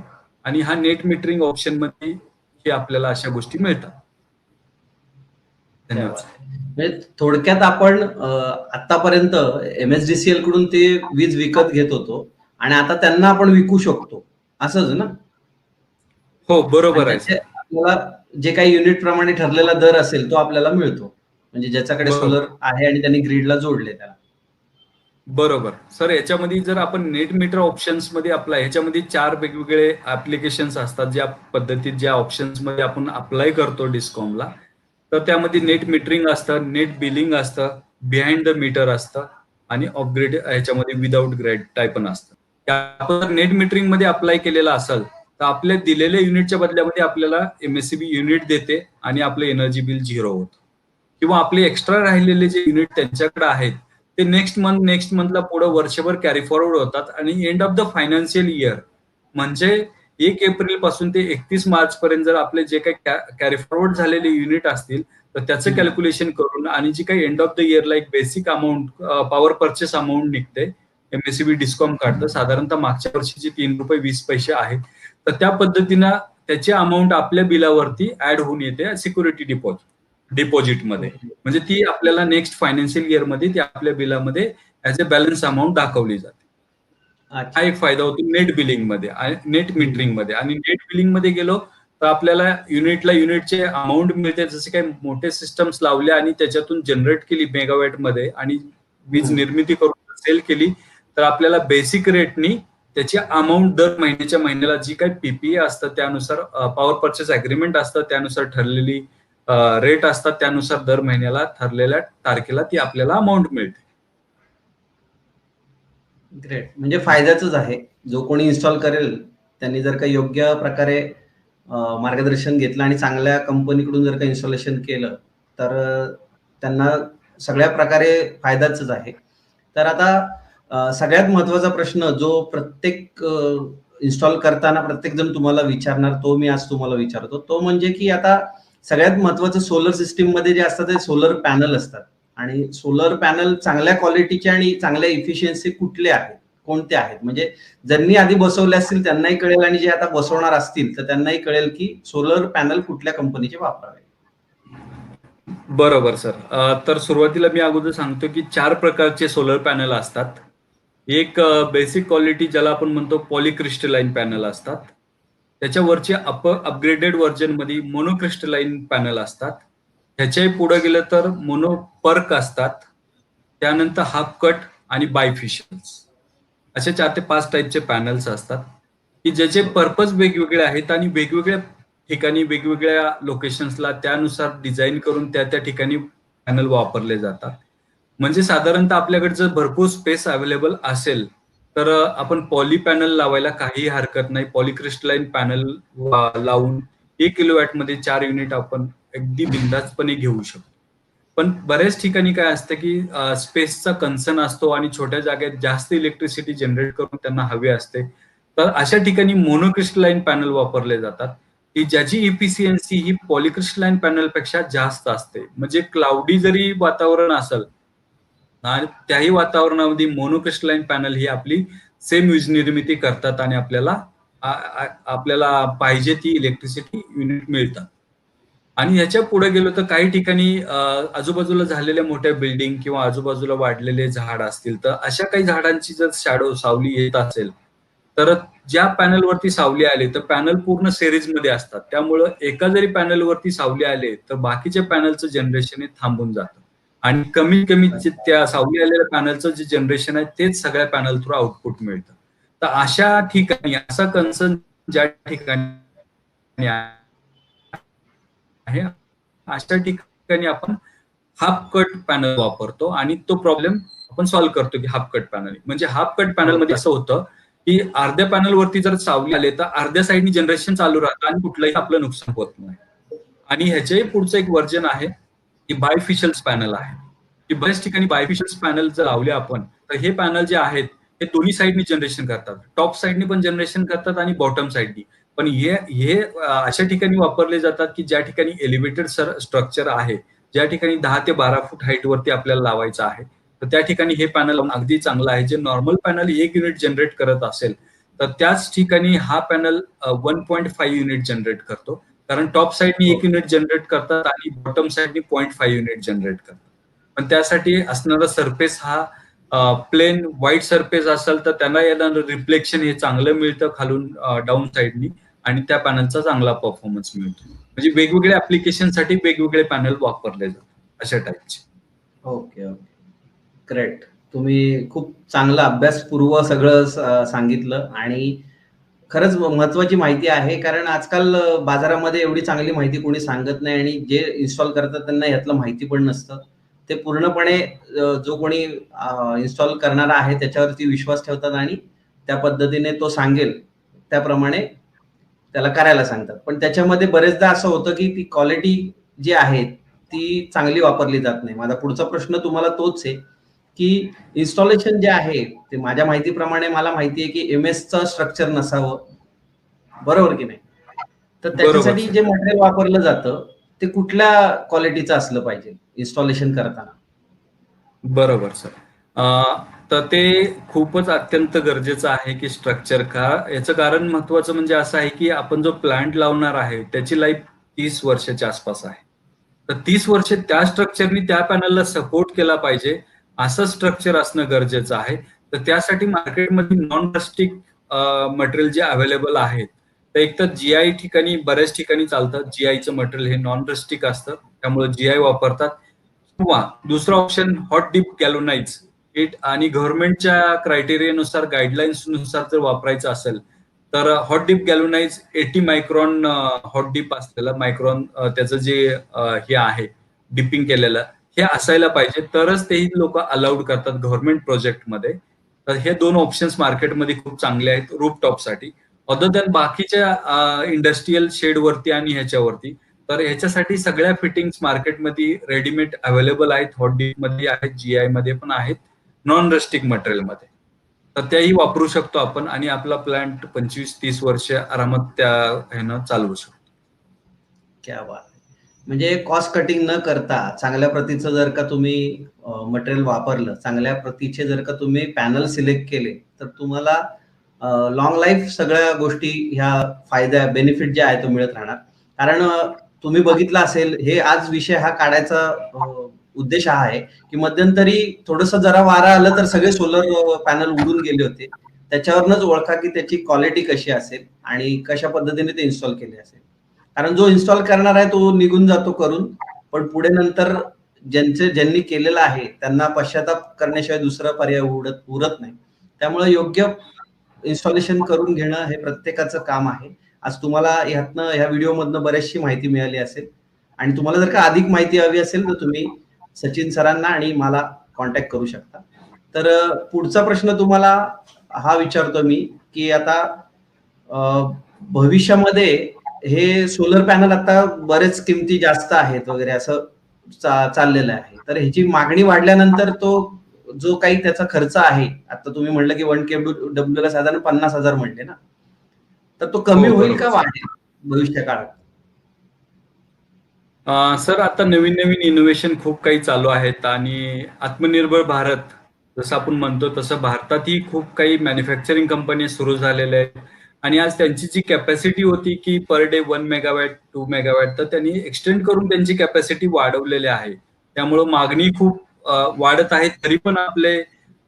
Speaker 2: आणि हा नेट मीटरिंग ऑप्शन मध्ये हे आपल्याला अशा गोष्टी मिळतात. धन्यवाद.
Speaker 1: म्हणजे थोडक्यात आपण आतापर्यंत MSDCL कडून ते वीज विकत घेत होतो आणि आता त्यांना आपण विकू शकतो, असंच ना?
Speaker 2: हो, बरोबर आहे.
Speaker 1: आपल्याला जे काही युनिट प्रमाणे ठरलेला दर असेल तो आपल्याला मिळतो, म्हणजे ज्याच्याकडे सोलर आहे आणि त्यांनी ग्रीडला जोडले त्याला.
Speaker 2: बरोबर सर. याच्यामध्ये जर आपण नेट मीटर ऑप्शन्स मध्ये अप्लाय, ह्याच्यामध्ये 4 वेगवेगळे ऍप्लिकेशन्स असतात, ज्या पद्धतीत ज्या ऑप्शन्स मध्ये आपण अप्लाय करतो डिस्कॉमला. तर त्यामध्ये नेट मीटरिंग असतं, नेट बिलिंग असतं, बिहाइंड द मीटर असतं, आणि ऑफग्रिड ह्याच्यामध्ये विदाउट ग्रेड टाईप पण असतं. आपण नेट मीटरिंग मध्ये अप्लाय केलेला असेल तर आपल्या दिलेल्या युनिटच्या बदल्यामध्ये आपल्याला MSEB युनिट देते आणि आपलं एनर्जी बिल 0 होतं. किंवा आपले एक्स्ट्रा राहिलेले जे युनिट त्यांच्याकडे आहेत ते नेक्स्ट मंथला पुढे वर्षभर कॅरी फॉरवर्ड होतात, आणि end of the financial year म्हणजे 1 एप्रिल पासून ते 31 मार्च पर्यंत जर आपले जे काही कॅरी फॉरवर्ड झालेले युनिट असतील तर त्याचं कॅल्क्युलेशन करून, आणि जी काही एंड ऑफ द इयरला एक basic amount, power purchase amount निघते, MSEB डिस्कॉम काढतं, साधारणतः मागच्या वर्षीची ₹3.20 आहे. तर त्या पद्धतीनं त्याची अमाऊंट आपल्या बिलावरती ऍड होऊन येते सिक्युरिटी डिपॉझिट. डिपॉझिटमध्ये. म्हणजे ती आपल्याला नेक्स्ट फायनान्शियल इयर मध्ये ती आपल्या बिलामध्ये ऍज अ बॅलन्स अमाऊंट दाखवली जाते. हा
Speaker 1: अच्छा.
Speaker 2: एक फायदा होतो नेट बिलिंग मध्ये, नेट मीटरिंग मध्ये. आणि नेट बिलिंग मध्ये गेलो तर आपल्याला युनिटचे अमाऊंट मिळते. जसे काही मोठे सिस्टम्स लावले आणि त्याच्यातून जनरेट केली मेगावॅट मध्ये आणि वीज निर्मिती करून सेल केली, तर आपल्याला बेसिक रेटनी त्याची अमाऊंट दर महिन्याच्या महिन्याला जी काही पीपीए असतं त्यानुसार, पॉवर परचेस अग्रीमेंट असतं त्यानुसार ठरलेली रेट असतात, त्यानुसार दर महिन्याला ठरलेल्या तारखेला ती आपल्याला अमाऊंट मिळते.
Speaker 1: ग्रेट. म्हणजे फायद्याचंच आहे. जो कोणी इन्स्टॉल करेल त्यांनी जर का योग्य प्रकारे मार्गदर्शन घेतलं आणि चांगल्या कंपनीकडून जर का इन्स्टॉलेशन केलं तर त्यांना सगळ्या प्रकारे फायदाच आहे. तर आता सगळ्यात महत्वाचा प्रश्न जो प्रत्येक इन्स्टॉल करताना प्रत्येक जण तुम्हाला विचारणार, तो मी आज तुम्हाला विचारतो. तो म्हणजे की आता सगळ्यात महत्वाचं सोलर सिस्टीम मध्ये जे असतात ते सोलर पॅनल असतात. आणि सोलर पॅनल चांगल्या क्वालिटीचे आणि चांगल्या इफिशियन्सी कुठले आहेत, कोणते आहेत? म्हणजे ज्यांनी आधी बसवले असतील त्यांनाही कळेल आणि जे आता बसवणार असतील तर त्यांनाही कळेल की सोलर पॅनल कुठल्या कंपनीचे वापरावे.
Speaker 2: बरोबर सर. तर सुरुवातीला मी अगोदर सांगतो की 4 प्रकारचे सोलर पॅनल असतात. एक बेसिक क्वालिटी ज्याला आपण म्हणतो पॉलिक्रिस्टलाइन पॅनल असतात. त्याच्यावरचे अपग्रेडेड व्हर्जन मध्ये मोनोक्रिस्टलाइन पॅनल असतात. ह्याच्याही पुढे गेलं तर मोनोपर्क असतात. त्यानंतर हाफ कट आणि बायफिशियल्स, असे 4 ते 5 टाईपचे पॅनल्स असतात की ज्याचे पर्पज वेगवेगळे आहेत आणि वेगवेगळ्या ठिकाणी वेगवेगळ्या लोकेशन्सला त्यानुसार डिझाईन करून त्या ठिकाणी पॅनल वापरले जातात. म्हणजे साधारणतः आपल्याकडे जर भरपूर स्पेस अवेलेबल असेल तर आपण पॉली पॅनल लावायला काही हरकत नाही. पॉलिक्रिस्टलाइन पॅनल लावून 1 किलोवॅट मध्ये 4 युनिट आपण अगदी बिंदासपणे घेऊ शकतो. पण बऱ्याच ठिकाणी काय असतं की स्पेसचा कन्सर्न असतो आणि छोट्या जागेत जास्त इलेक्ट्रिसिटी जनरेट करून त्यांना हवी असते. तर अशा ठिकाणी मोनोक्रिस्टलाइन पॅनल वापरले जातात की ज्याची इफिशियन्सी ही पॉलिक्रिस्टलाइन पॅनल पेक्षा जास्त असते. म्हणजे क्लाउडी जरी वातावरण असेल आणि त्याही वातावरणामध्ये मोनोक्रिस्टलाइन पॅनल ही आपली सेम वीज निर्मिती करतात आणि आपल्याला पाहिजे ती इलेक्ट्रिसिटी युनिट मिळतात. आणि ह्याच्या पुढे गेलो तर काही ठिकाणी आजूबाजूला झालेल्या मोठ्या बिल्डिंग किंवा आजूबाजूला वाढलेले झाड असतील तर अशा काही झाडांची जर सावली येत असेल तर ज्या पॅनलवरती सावली आले तर पॅनल पूर्ण सिरीजमध्ये असतात. त्यामुळं एका जरी पॅनलवरती सावली आले तर बाकीच्या पॅनलचं जनरेशन हे थांबून जातं आणि कमीत कमी त्या सावली आलेल्या पॅनलचं जे जनरेशन आहे तेच सगळ्या पॅनल थ्रू आउटपुट मिळतं. तर अशा ठिकाणी असा कन्सर्न ज्या ठिकाणी आहे अशा ठिकाणी आपण हाफ कट पॅनल वापरतो आणि तो प्रॉब्लेम आपण सॉल्व्ह करतो की हाफ कट पॅनल. म्हणजे हाफ कट पॅनल मध्ये असं होतं की अर्ध्या पॅनलवरती जर सावली आले तर अर्ध्या साईडनी जनरेशन चालू राहतं आणि कुठलंही आपलं नुकसान होत नाही. आणि ह्याच्याही पुढचं एक व्हर्जन आहे की बायफिशियल्स पॅनल आहे की बऱ्याच ठिकाणी बायफिशियल्स पॅनल जर लावले आपण तर हे पॅनल जे आहेत हे दोन्ही साईडनी जनरेशन करतात. टॉप साईडनी पण जनरेशन करतात आणि बॉटम साईडनी पण. हे अशा ठिकाणी वापरले जातात की ज्या ठिकाणी एलिव्हेटेड स्ट्रक्चर आहे, ज्या ठिकाणी 10 ते 12 फूट हाईट वरती आपल्याला लावायचं आहे तर त्या ठिकाणी हे पॅनल अगदी चांगलं आहे. जे नॉर्मल पॅनल 1 युनिट जनरेट करत असेल तर त्याच ठिकाणी हा पॅनल 1.5 युनिट जनरेट करतो. कारण टॉप साईडनी 1 युनिट जनरेट करतात आणि बॉटम साईडनी 0.5 युनिट जनरेट करतात. पण त्यासाठी असणारा सरफेस हा प्लेन व्हाईट सरफेस असेल तर त्यांना येणारं रिफ्लेक्शन हे चांगलं मिळतं खालून डाऊन साईडनी आणि त्या पॅनलचा चांगला परफॉर्मन्स मिळतो. म्हणजे वेगवेगळ्या ऍप्लिकेशनसाठी वेगवेगळे पॅनल वापरले जातात अशा टाईपचे.
Speaker 1: Okay okay, great. तुम्ही खूप चांगला अभ्यासपूर्व सगळं सांगितलं आणि खरंच महत्वाची माहिती आहे. कारण आजकाल बाजारामध्ये एवढी चांगली माहिती कोणी सांगत नाही आणि जे इन्स्टॉल करतात त्यांना यातलं माहिती पण नसतं. ते पूर्णपणे जो कोणी इन्स्टॉल करणारा आहे त्याच्यावरती विश्वास ठेवतात आणि त्या पद्धतीने तो सांगेल त्याप्रमाणे त्याला करायला सांगतात. पण त्याच्यामध्ये बरेचदा असं होतं की ती क्वालिटी जी आहे ती चांगली वापरली जात नाही. माझा पुढचा प्रश्न तुम्हाला तोच आहे की इन्स्टॉलेशन जे आहे ते माझ्या माहितीप्रमाणे मला माहिती आहे की एमएसचं स्ट्रक्चर नसावं, बरोबर की नाही? तर
Speaker 2: बरोबर
Speaker 1: त्याच्यासाठी
Speaker 2: सर.
Speaker 1: जे मटेरियल वापरलं जातं ते कुठल्या क्वालिटीचं असलं पाहिजे इन्स्टॉलेशन करताना?
Speaker 2: बरोबर सर. तर ते खूपच अत्यंत गरजेचं आहे की स्ट्रक्चर का. याचं कारण महत्वाचं म्हणजे असं आहे की आपण जो प्लांट लावणार आहे त्याची लाईफ 30 वर्षाच्या आसपास आहे. तर 30 वर्ष त्या स्ट्रक्चरनी त्या पॅनलला सपोर्ट केला पाहिजे, असं स्ट्रक्चर असणं गरजेचं आहे. तर त्यासाठी मार्केटमध्ये नॉन रस्टिक मटेरियल जे अवेलेबल आहेत, तर एक तर जीआय ठिकाणी बऱ्याच ठिकाणी चालतं. जीआयचं मटेरियल हे नॉन रस्टिक असतं, त्यामुळे जीआय वापरतात. किंवा दुसरा option hot dip galvanise it, आणि गव्हर्नमेंटच्या क्रायटेरियानुसार गाईडलाईन्स नुसार जर वापरायचं असेल तर hot dip galvanise 80 micron hot dip असलेलं मायक्रॉन त्याचं जे हे आहे डिपिंग केलेलं हे असायला पाहिजे, तरच तेही लोक अलाउड करतात गव्हर्नमेंट प्रोजेक्टमध्ये. तर हे दोन ऑप्शन्स मार्केटमध्ये खूप चांगले आहेत रूफटॉपसाठी. अदर दॅन बाकीच्या इंडस्ट्रीयल शेडवरती आणि ह्याच्यावरती, तर ह्याच्यासाठी सगळ्या फिटिंग्स मार्केटमध्ये रेडीमेड अवेलेबल आहेत. हॉट डीप मध्ये आहेत, जीआय मध्ये पण आहेत, नॉन रस्टिक मटेरियल मध्ये. तर त्याही वापरू शकतो आपण आणि आपला प्लांट 25-30 वर्ष आरामात त्या ह्यानं चालवू शकतो.
Speaker 1: क्या बात. म्हणजे कॉस्ट कटिंग न करता चांगल्या प्रतीचं जर का तुम्ही मटेरियल वापरलं, चांगल्या प्रतीचे जर का तुम्ही पॅनल सिलेक्ट केले, तर तुम्हाला लॉंग लाईफ सगळ्या गोष्टी ह्या फायद्या बेनिफिट जे आहे तो मिळत राहणार. कारण तुम्ही बघितलं असेल, हे आज विषय हा काढायचा उद्देश हा आहे की मध्यंतरी थोडस जरा वारा आलं तर सगळे सोलर पॅनल उडून गेले होते. त्याच्यावरनच ओळखा की त्याची क्वालिटी कशी असेल आणि कशा पद्धतीने ते इन्स्टॉल केले असेल. कारण जो इन्स्टॉल करणार आहे तो निघून जातो करून, पण पुढे नंतर ज्यांनी केलेलं आहे त्यांना पश्चाताप करण्याशिवाय दुसरा पर्याय उरत नाही. त्यामुळे योग्य इन्स्टॉलेशन करून घेणं हे प्रत्येकाचं काम आहे. आज तुम्हाला ह्यातनं ह्या व्हिडिओमधनं बरीचशी माहिती मिळाली असेल, आणि तुम्हाला जर का अधिक माहिती हवी असेल तर तुम्ही सचिन सरांना आणि मला कॉन्टॅक्ट करू शकता. तर पुढचा प्रश्न तुम्हाला हा विचारतो मी की आता भविष्यामध्ये हे सोलर पॅनल आता बरेच किमती जास्त आहेत वगैरे असं चाललेलं आहे. तर ह्याची मागणी वाढल्यानंतर तो जो काही त्याचा खर्च आहे, आता तुम्ही म्हणलं की 1 KW ला साधारण 50,000 म्हणले ना, तर तो कमी होईल का वाढेल भविष्य काळात?
Speaker 2: सर आता नवीन नवीन इनोव्हेशन खूप काही चालू आहेत आणि आत्मनिर्भर भारत जसं आपण म्हणतो तसं भारतातही खूप काही मॅन्युफॅक्चरिंग कंपन्या सुरू झालेल्या आहेत. आणि आज त्यांची जी कॅपॅसिटी होती की पर डे 1 मेगावॅट 2 मेगावॅट, तर त्यांनी एक्सटेंड करून त्यांची कॅपॅसिटी वाढवलेली आहे. त्यामुळं मागणी खूप वाढत आहे. तरी पण आपले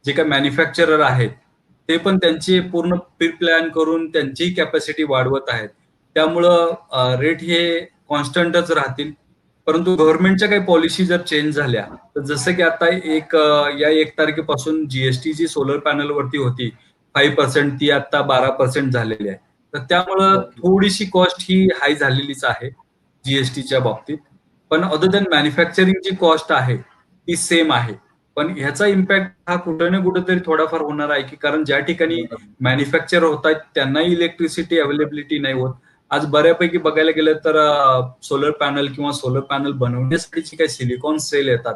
Speaker 2: जे काही मॅन्युफॅक्चरर आहेत ते पण त्यांची पूर्ण प्री प्लॅन करून त्यांचीही कॅपॅसिटी वाढवत आहेत. त्यामुळं रेट हे कॉन्स्टंटच राहतील. परंतु गव्हर्नमेंटच्या काही पॉलिसी जर चेंज झाल्या, तर जसं की आता या 1 तारखेपासून जीएसटी जी सोलर पॅनल वरती होती 5%, ती आता 12% झालेली आहे. तर त्यामुळं थोडीशी कॉस्ट ही हाय झालेलीच आहे जीएसटीच्या बाबतीत. पण अदर दॅन मॅन्युफॅक्चरिंग जी कॉस्ट आहे ती सेम आहे. पण ह्याचा इम्पॅक्ट हा कुठे ना कुठेतरी थोडाफार होणार आहे, की कारण ज्या ठिकाणी मॅन्युफॅक्चर होत आहेत त्यांनाही इलेक्ट्रिसिटी अवेलेबिलिटी नाही होत. आज बऱ्यापैकी बघायला गेलं तर सोलर पॅनल किंवा सोलर पॅनल बनवण्यासाठीची काही सिलिकॉन सेल येतात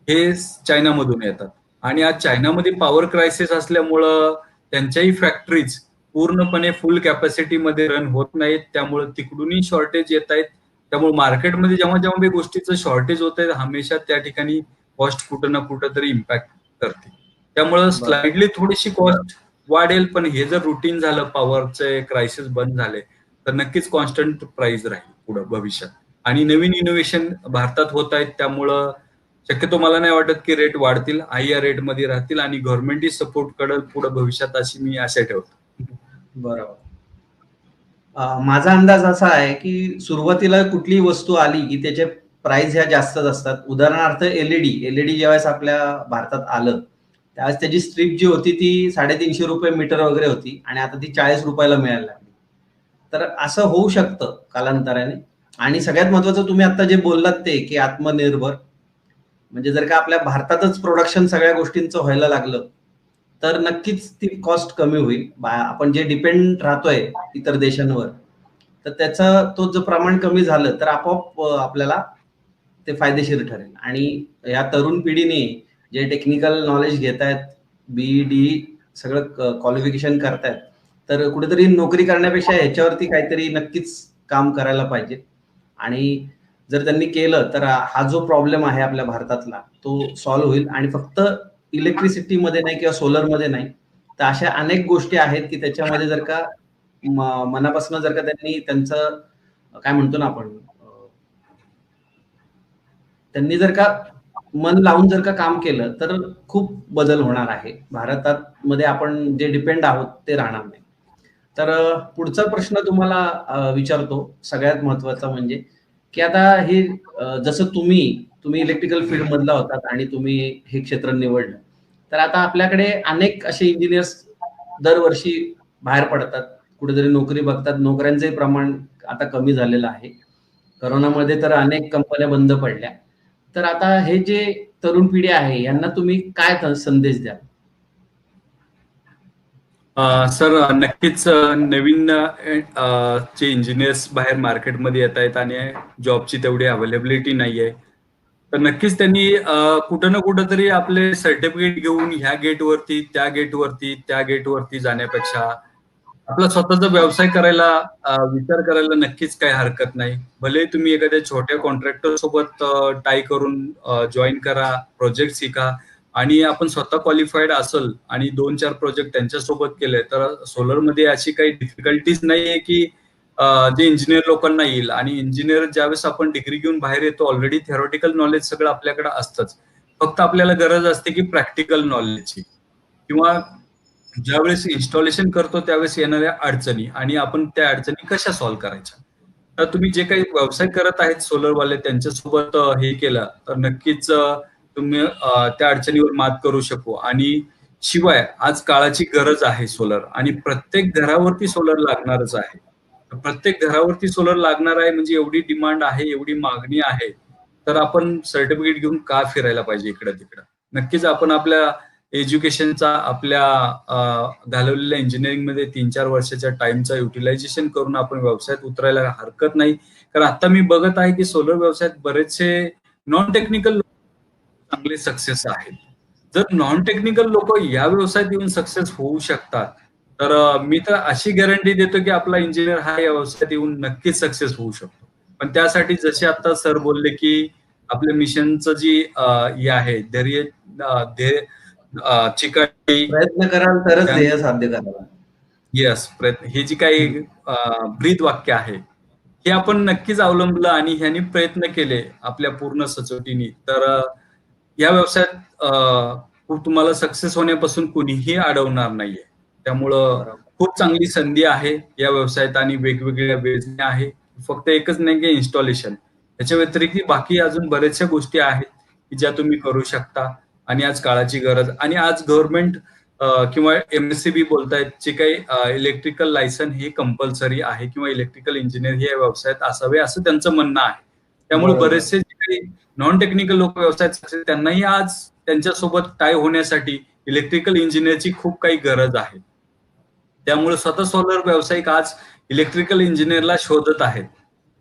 Speaker 2: हे चायनामधून येतात. आणि आज चायनामध्ये पॉवर क्रायसिस असल्यामुळं त्यांच्याही फॅक्टरीज पूर्णपणे फुल कॅपॅसिटीमध्ये रन होत नाहीत. त्यामुळे तिकडूनही शॉर्टेज येत आहेत. त्यामुळे मार्केटमध्ये जेव्हा जेव्हा गोष्टीचं शॉर्टेज होत आहे, हमेशा त्या ठिकाणी कॉस्ट कुठं ना कुठं तरी इम्पॅक्ट करते. त्यामुळं स्लाइडली थोडीशी कॉस्ट वाढेल, पण हे जर रुटीन झालं, पॉवरचे क्रायसिस बंद झाले, तर नक्कीच कॉन्स्टंट प्राइस राहील पुढे भविष्यात. आणि नवीन इनोव्हेशन भारतात होत आहेत, त्यामुळं शक्यतो मला नाही वाटत की रेट वाढतील, हायर रेट मध्ये राहतील आणि गव्हर्नमेंटही सपोर्ट करेल पुढे भविष्यात, अशी मी आशा ठेवतो.
Speaker 1: बरोबर. माझा अंदाज असा आहे की सुरुवातीला कुठलीही वस्तू आली की त्याचे प्राइस ह्या जास्तच असतात. उदाहरणार्थ एलईडी ज्यावेळेस आपल्या भारतात आलं त्यावेळेस त्याची स्ट्रीप जी होती ती 350 रुपये मीटर वगैरे होती आणि आता ती 40 रुपयाला मिळायला लागली. तर असं होऊ शकतं कालांतराने. आणि सगळ्यात महत्वाचं तुम्ही आता जे बोललात ते की आत्मनिर्भर, म्हणजे जर का आपल्या भारतातच प्रोडक्शन सगळ्या गोष्टींचं व्हायला लागलं तर नक्कीच ती कॉस्ट कमी होईल. आपण जे डिपेंड राहतोय इतर देशांवर, तर त्याचं तो जो प्रमाण कमी झालं तर आपोआप आपल्याला ते फायदेशीर ठरेल. आणि या तरुण पिढीने जे टेक्निकल नॉलेज घेत आहेत, बीईडी सगळं क्वालिफिकेशन करतायत, तर कुठेतरी नोकरी करण्यापेक्षा ह्याच्यावरती काहीतरी नक्कीच काम करायला पाहिजे. आणि जर त्यांनी केलं तर हा जो प्रॉब्लेम आहे आपल्या भारतातला तो सॉल्व्ह होईल. आणि फक्त इलेक्ट्रिसिटीमध्ये नाही किंवा सोलरमध्ये नाही, तर अशा अनेक गोष्टी आहेत की त्याच्यामध्ये जर का मनापासून जर का त्यांनी त्यांचं काय म्हणतो ना आपण त्यांनी जर का मन लावून जर का काम केलं तर खूप बदल होणार आहे. भारतात मध्ये आपण जे डिपेंड आहोत ते राहणार नाही. तर पुढचा प्रश्न तुम्हाला विचारतो, सगळ्यात महत्वाचा म्हणजे की आता हे जसं तुम्ही इलेक्ट्रिकल फील्ड मधला होतात आणि तुम्ही हे क्षेत्र निवडलं, तर आता आपल्याकडे अनेक असे इंजिनियर्स दरवर्षी बाहेर पडतात, कुठेतरी नोकरी बघतात. नोकऱ्यांचे प्रमाण आता कमी झालेलं आहे. कोरोनामध्ये तर अनेक कंपन्या बंद पडल्या. तर आता हे जे तरुण पिढी आहे यांना तुम्ही काय संदेश द्याल?
Speaker 2: सर, नक्कीच नवीन जे इंजिनियर्स बाहेर मार्केटमध्ये येत आहेत आणि जॉबची तेवढी अवेलेबिलिटी नाहीये, तर नक्कीच त्यांनी कुठं ना कुठं तरी आपले सर्टिफिकेट घेऊन ह्या गेटवरती त्या गेटवरती जाण्यापेक्षा आपला स्वतःचा व्यवसाय करायला विचार करायला नक्कीच काही हरकत नाही. भले तुम्ही एखाद्या छोट्या कॉन्ट्रॅक्टर सोबत टाय करून जॉईन करा, प्रोजेक्ट शिका आणि आपण स्वतः क्वालिफाईड असेल आणि 2-4 प्रोजेक्ट त्यांच्यासोबत केले तर सोलरमध्ये अशी काही डिफिकल्टीज नाहीये की जे इंजिनियर लोकांना येईल. आणि इंजिनियर ज्यावेळेस आपण डिग्री घेऊन बाहेर येतो ऑलरेडी थेरॉटिकल नॉलेज सगळं आपल्याकडे असतंच. फक्त आपल्याला गरज असते की प्रॅक्टिकल नॉलेजची किंवा ज्यावेळेस इन्स्टॉलेशन करतो त्यावेळेस येणाऱ्या अडचणी आणि आपण त्या अडचणी कशा सॉल्व्ह करायच्या. तर तुम्ही जे काही व्यवसाय करत आहेत सोलरवाले त्यांच्यासोबत हे केलं तर नक्कीच तुम्ही त्या अडचणीवर मात करू शकू. आणि शिवाय आज काळाची गरज आहे सोलर आणि प्रत्येक घरावरती सोलर लागणारच आहे. प्रत्येक घरावरती सोलर लागणार आहे म्हणजे एवढी डिमांड आहे, एवढी मागणी आहे, तर आपण सर्टिफिकेट घेऊन का फिरायला पाहिजे इकडं तिकडं. नक्कीच आपण आपल्या एज्युकेशनचा आपल्या घालवलेल्या इंजिनिअरिंगमध्ये 3-4 वर्षाच्या टाइमचा युटिलायझेशन करून आपण व्यवसायात उतरायला हरकत नाही. कारण आता मी बघत आहे की सोलर व्यवसायात बरेचसे नॉन टेक्निकल चांगले सक्सेस आहेत. जर नॉन टेक्निकल लोक या व्यवसायात येऊन सक्सेस होऊ शकतात तर मी तर अशी गॅरंटी देतो की आपला इंजिनियर हा या व्यवसायात येऊन नक्कीच सक्सेस होऊ शकतो. पण त्यासाठी जसे आता सर बोलले की आपल्या मिशनचं जी हे आहे धैर्य, चिकाटी,
Speaker 1: प्रयत्न कराल तरच ध्येय साध्य कराल.
Speaker 2: येस, प्रयत्न ही जी काही ब्रीद वाक्य आहे हे आपण नक्कीच अवलंबलं आणि ह्यांनी प्रयत्न केले आपल्या पूर्ण सचोटीने तर या व्यवसायात तुम्हाला सक्सेस होण्यापासून कुणीही अडवणार नाहीये. त्यामुळं
Speaker 1: बरोबर.
Speaker 2: खूप चांगली संधी आहे या व्यवसायात आणि वेगवेगळ्या वेजने आहे. फक्त एकच नाही की इन्स्टॉलेशन, त्याच्या व्यतिरिक्त बाकी अजून बऱ्याचशा गोष्टी आहेत की ज्या तुम्ही करू शकता. आणि आज काळाची गरज आणि आज गव्हर्नमेंट किंवा एमएससीबी बोलतायत जे काही इलेक्ट्रिकल लायसन हे कंपल्सरी आहे किंवा इलेक्ट्रिकल इंजिनियर हे व्यवसायात असावे असं त्यांचं म्हणणं आहे. त्यामुळे
Speaker 1: बरोबर.
Speaker 2: बरेचसे जे काही नॉन टेक्निकल लोक व्यवसायात त्यांनाही आज त्यांच्यासोबत टाय होण्यासाठी इलेक्ट्रिकल इंजिनियरची खूप काही गरज आहे. त्यामुळे स्वतः सोलर व्यावसायिक आज इलेक्ट्रिकल इंजिनियरला शोधत आहेत.